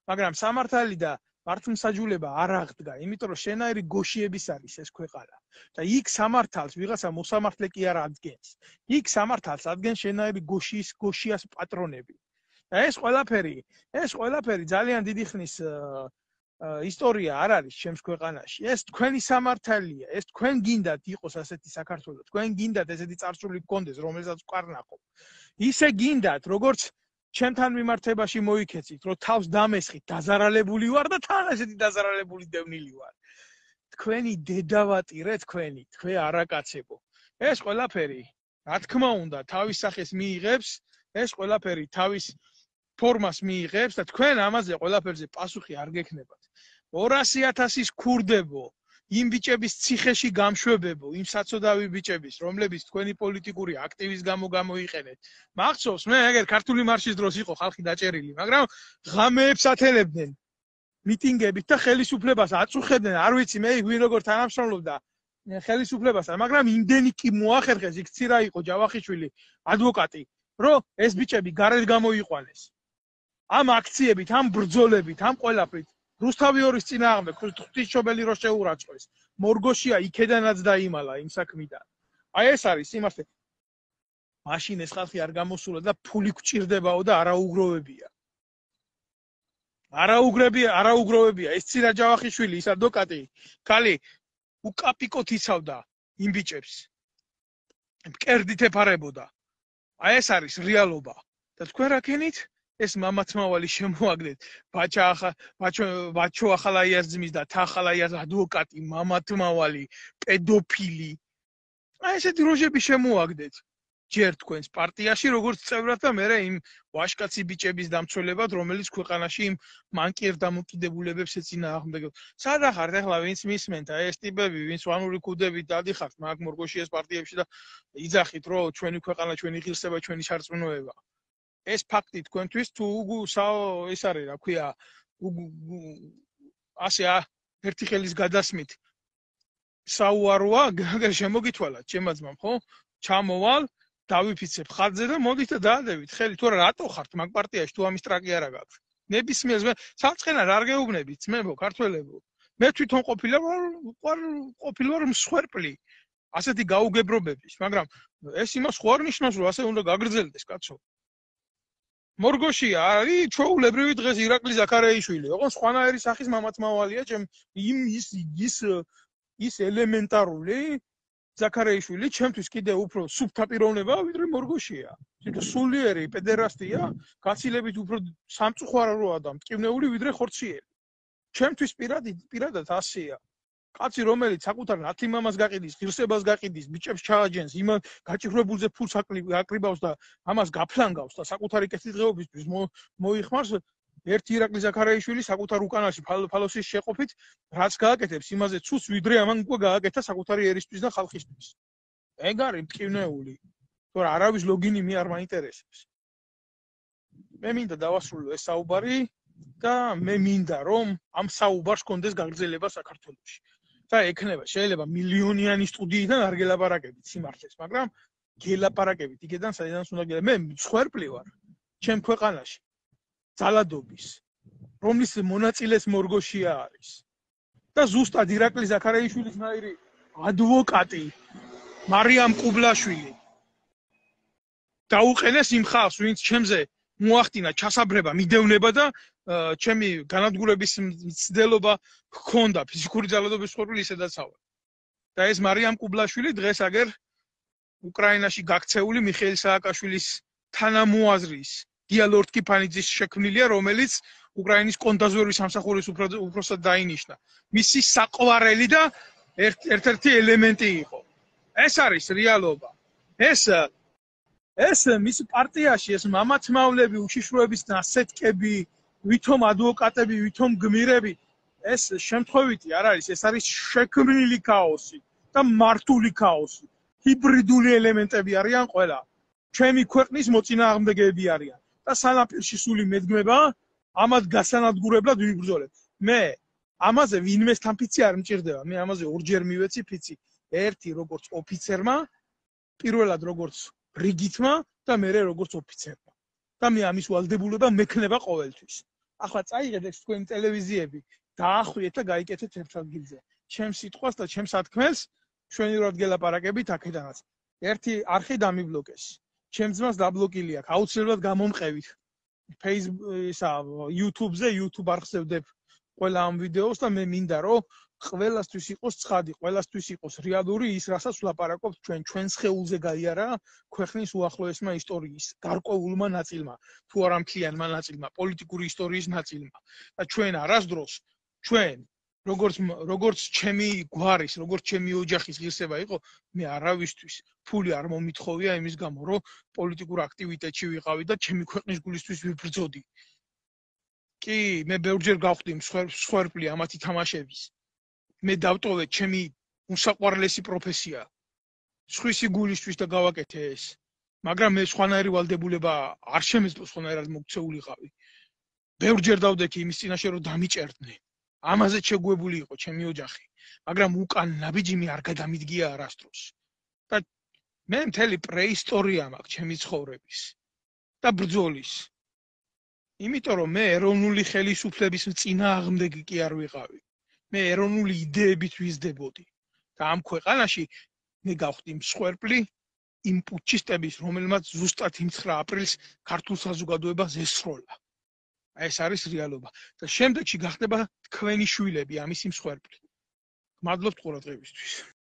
მაგრამ სამართალი და მართლმსაჯულება არ აღდგა, იმიტომ რომ შენაირი გოშიების არის ეს ქვეყანა. და იქ სამართალს ვიღაცა მოსამართლე კი არ ადგენს. იქ სამართალს ადგენს შენაირი გოშიას პატრონები. და ეს ყველაფერი ძალიან დიდი ხნის ისტორია არ არის ჩემს ქვეყანაში. ეს თქვენი სამართალია, ეს თქვენ გინდათ იყოს ასეთი საქართველო, თქვენ გინდათ ესეთი წარსული გქონდეს, რომელსაც ვკარნახობ. ისე გინდათ, როგორც ჩემთან მიმართებაში მოიქეცით, რომ თავს დამესხით, დაზარალებული ვარ და თან ესეთი დაზარალებული დევნილი ვარ. თქვენი დედავატირე თქვენი, თქვენ არაკაცებო. ეს ყველაფერი, რა თქმა უნდა, თავის სახეს მიიღებს, ეს ყველაფერი თავის ფორმას მიიღებს და თქვენ ამაზე ყველაფერზე პასუხი არ გექნებათ. 200,000-ის ქურდებო, იმ ბიჭების ციხეში გამშვებებო, იმ საწოდავი ბიჭების, რომლებიც თქვენი პოლიტიკური აქტივის გამო გამოიყენეთ. მახსოვს, მე ეგერ ქართული მარშის დროს იყო ხალხი დაჭერილი, მაგრამ ღამეებს ათელებდნენ მიტინგებით და ხელისუფლებას აწუხებდნენ, არ ვიცი მე ვინ როგორ თანამშრომლობდა ხელისუფლებასთან, მაგრამ იმდენი კი მოახერხეს, იქ ცირა იყო ჯავახიშვილი, ადვოკატი, რომ ეს ბიჭები გარეთ გამოიყვანეს. ამ აქციებით, ამ ბრძოლებით, ამ ყველაფრით რუსთავი ორის წინააღმდეგ ღვთისმშობელი რო შეურაცხყვეს. მორგოშია იქედანაც დაიმალა იმ საქმიდან. აი ეს არის იმასე. მაშინ ეს ხალხი არ გამოსულა და ფული გვჭირდებაო და არაუგროვებია. არაუგროვებია. ეს ცირა ჯავახიშვილი, ის ადვოკატი, ქალი უკაპიკოთ იცავდა იმ ბიჭებს. მკერდით ეფარებოდა. აი ეს არის რეალობა. და თქვენ რა ქენით? ეს მამათმავალი შემოაგდეთ. ბაჩო ახალაიაზმის და თახალაიაზ ადვოკატი, მამათმავალი, პედოფილი. აი ესეთი როჟები შემოაგდეთ. ჯერ თქვენს პარტიაში როგორც წევრად და მე იმ ვაშკაცი ბიჭების დამცველებად, რომელიც ქვეყანაში იმ მანკიერ დამოკიდებულებებს ეწინააღმდეგებდა. სადა ხართ ახლა ვინც მისმენთ აი ეს ტიპები, ვინც ვანური ქუდებით დადიხართ მაგ მორგოშიას პარტიებში და იძახით, რომ ჩვენი ქვეყანა, ჩვენი ღირსება, ჩვენი სარწმუნოება. ეს ფაქტი თქვენთვის თუ ეს არის, რა ქვია, ასე ერთი ხელის გადასმით საუაროა, გაგერ შემოგითვალათ, ჩემმა ძმამ, ხო? ჩამოვალ, დავიფიცებ ხარჯზე და მოდით და დაადევით ხელი, თუ რატო ხართ მაგ პარტიაში, თუ ამის ტრაკი არა გაქვთ. ნებისმიერს მე საწყენად არ გეუბნებით, ძმებო, ქართველებო. მე თვითონ ყოფილვარ მსხვერპლი ასეთი გაუგებრობების, მაგრამ ეს იმას ხო არ ნიშნავს, რომ ასე უნდა გაგრძელდეს, კაცო. მორგოშია არის ჩვეულებრივი დღეს ირაკლი ზაქარეიშვილი, ოღონდ სხვანაირი სახის მამათმავალია, ის ელემენტარული ზაქარეიშვილი ჩემთვის კიდე უფრო სუფთა პიროვნებაა, ვიდრე მორგოშია. თვითონ სულიერი პედერასტია, გაცილებით უფრო სამწუხაროა და მტკივნეული ვიდრე ხორციელი. ჩემთვის პირადად ასეა. კაცი რომელიც საკუთარ ნათლიმამას გაყიდის, ღირსებას გაყიდის, ბიჭებს ჩააჯენს, იმ გაჭირვებულზე ფულს აკრიბავს და ამას გაფლანგავს და საკუთარი კეთილდღეობისთვის მოიხმარს, ერთი ირაკლი ზაქარაიშვილი საკუთარ უკანაში ფალოსის შეყოფით რაც გააკეთებს, იმაზე ცუს ვიდრე ამან უკვე გააკეთა საკუთარი ერისთვის და ხალხისთვის. ეგ არის მტკივნეული. თორე არავის ლოგინი მე არ მაინტერესებს. მე მინდა დავასრულო ეს საუბარი და მე მინდა რომ ამ საუბარს კონდეს გაგრძელება საქართველოში. და ექნება შეიძლება მილიონიანი სტუდიიდან არ გელაპარაკებით სიმართლეს, მაგრამ გელაპარაკებით იქიდან საიდანაც უნდა გელაპარაკებით. მე მსხვერპლი ვარ ჩემ ქვეყანაში. ძალადობის, რომლის მონაწილეს მორგოშია არის. და ზუსტად ირაკლი ზაქარაიშვილის ნაირი ადვოკატი მარიამ ყუბლაშვილი დაუყენეს იმ ხალხს, ვინც ჩემზე მოახდინა ჩასაბრება, მიდევნება და ჩემი განადგურების მცდელობა ჰქონდა ფიზიკური ძალადობის მსხვერპლი ისედაც ავარ. და ეს მარიამ ყუბლაშვილი დღეს აგერ უკრაინაში გაქცეული მიხეილ სააკაშვილის თანამოაზრის დიალორდ კიფანიძის შექმნილია, რომელიც უკრაინის კონდაზვერვის სამსახურის უფროსად დაინიშნა. მისი საყვარელი და ერთ-ერთი ელემენტი იყო. ეს არის რეალობა. ეს მის პარტიაში ეს მამათმავლები, უშიშროების ნასეტკები, ვითომ ადვოკატები, ვითომ გმირები, ეს შემთხვევითი არ არის, ეს არის შექმნილი ქაოსი და მართული ქაოსი. ჰიბრიდული ელემენტები არიან ყველა. ჩემი ქვეყნის მოწინააღმდეგეები არიან. და სანაპირში სული მედგმება, ამათ გასანადგურებლად ვიბრძოლებ. მე ამაზე ვინმეს თამფიცი არ მჭირდება. მე ამაზე ორჯერ მივეცი ფიცი. ერთი როგორც ოფიცერმა, პირველად როგორც რიგითმა და მერე როგორც ოფიცერმა. და მე ამის ვალდებულება მექნება ყოველთვის. ახლა წაიღეთ ეს თქვენი ტელევიზიები, დაახვიეთ და გაიკეთეთ ერთ ადგილზე. ჩემს სიტყვას და ჩემს ათქმელს ჩვენივრად გელაპარაკებით აქედანაც. ერთი არხი დამიბლოკეს. ჩემს ძმას დაბლოკილი აქვს. აუცილებლად გამომყევით. YouTube-ზე, YouTube არხზე ვდებ ყველა ამ ვიდეოს და მე მინდა რომ ყველასთვის იყოს ცხადი, ყველასთვის იყოს რეალური ის, რასაც ვლაპარაკობთ ჩვენს ხეულზე გაიარა ქვეყნის უახლოესმა ისტორიის გარკვეულმა ნაწილმა, თუ არა მთლიანმა ნაწილმა, პოლიტიკური ისტორიის ნაწილმა. და ჩვენ არასდროს ჩვენ როგორც ჩემი გვარის, როგორც ჩემი ოჯახის ღირსება იყო, მე არავისთვის ფული არ მომითხოვია იმის გამო, რომ პოლიტიკურ აქტივიტეტში ვიყავი და ჩემი ქვეყნის გულისთვის ვიბრძოდი. კი, მე ბევრჯერ გავხდი მსხვერპლი ამათი თამაშების. მე დავტოვე ჩემი უსაყვარლესი პროფესია. სხვისი გულისთვის და გავაკეთე ეს. მაგრამ მე სხვანაირი ვალდებულება არ შემეძლო სხვანაირად მოქცეულიყავი. ბევრჯერ დავდექი იმის წინაშე რომ დამიჭერდნენ. ამაზე შეგუებული იყო ჩემი ოჯახი, მაგრამ უკან ნაბიჯიმი არ გადამიდგია არასდროს. და მე მთელი პრეისტორია მაქვს ჩემი ცხოვრების და ბრძოლის. იმიტომ რომ მე ეროვნული ხელისუფლების წინააღმდეგი კი არ ვიყავი. მე ეროვნული იდეებით ვიზრდებოდი. და ამ ქვეყანაში მე გავხდი მსხვერპლი იმ პუტჩისტების, რომელმაც ზუსტად იმ 9 აპრილს ქართულ საზოგადოებას ესროლა. ეს არის რეალობა. და შემდეგში გახდება თქვენი შვილები ამის მსხვერპლი. მადლობთ ყურადღებისთვის.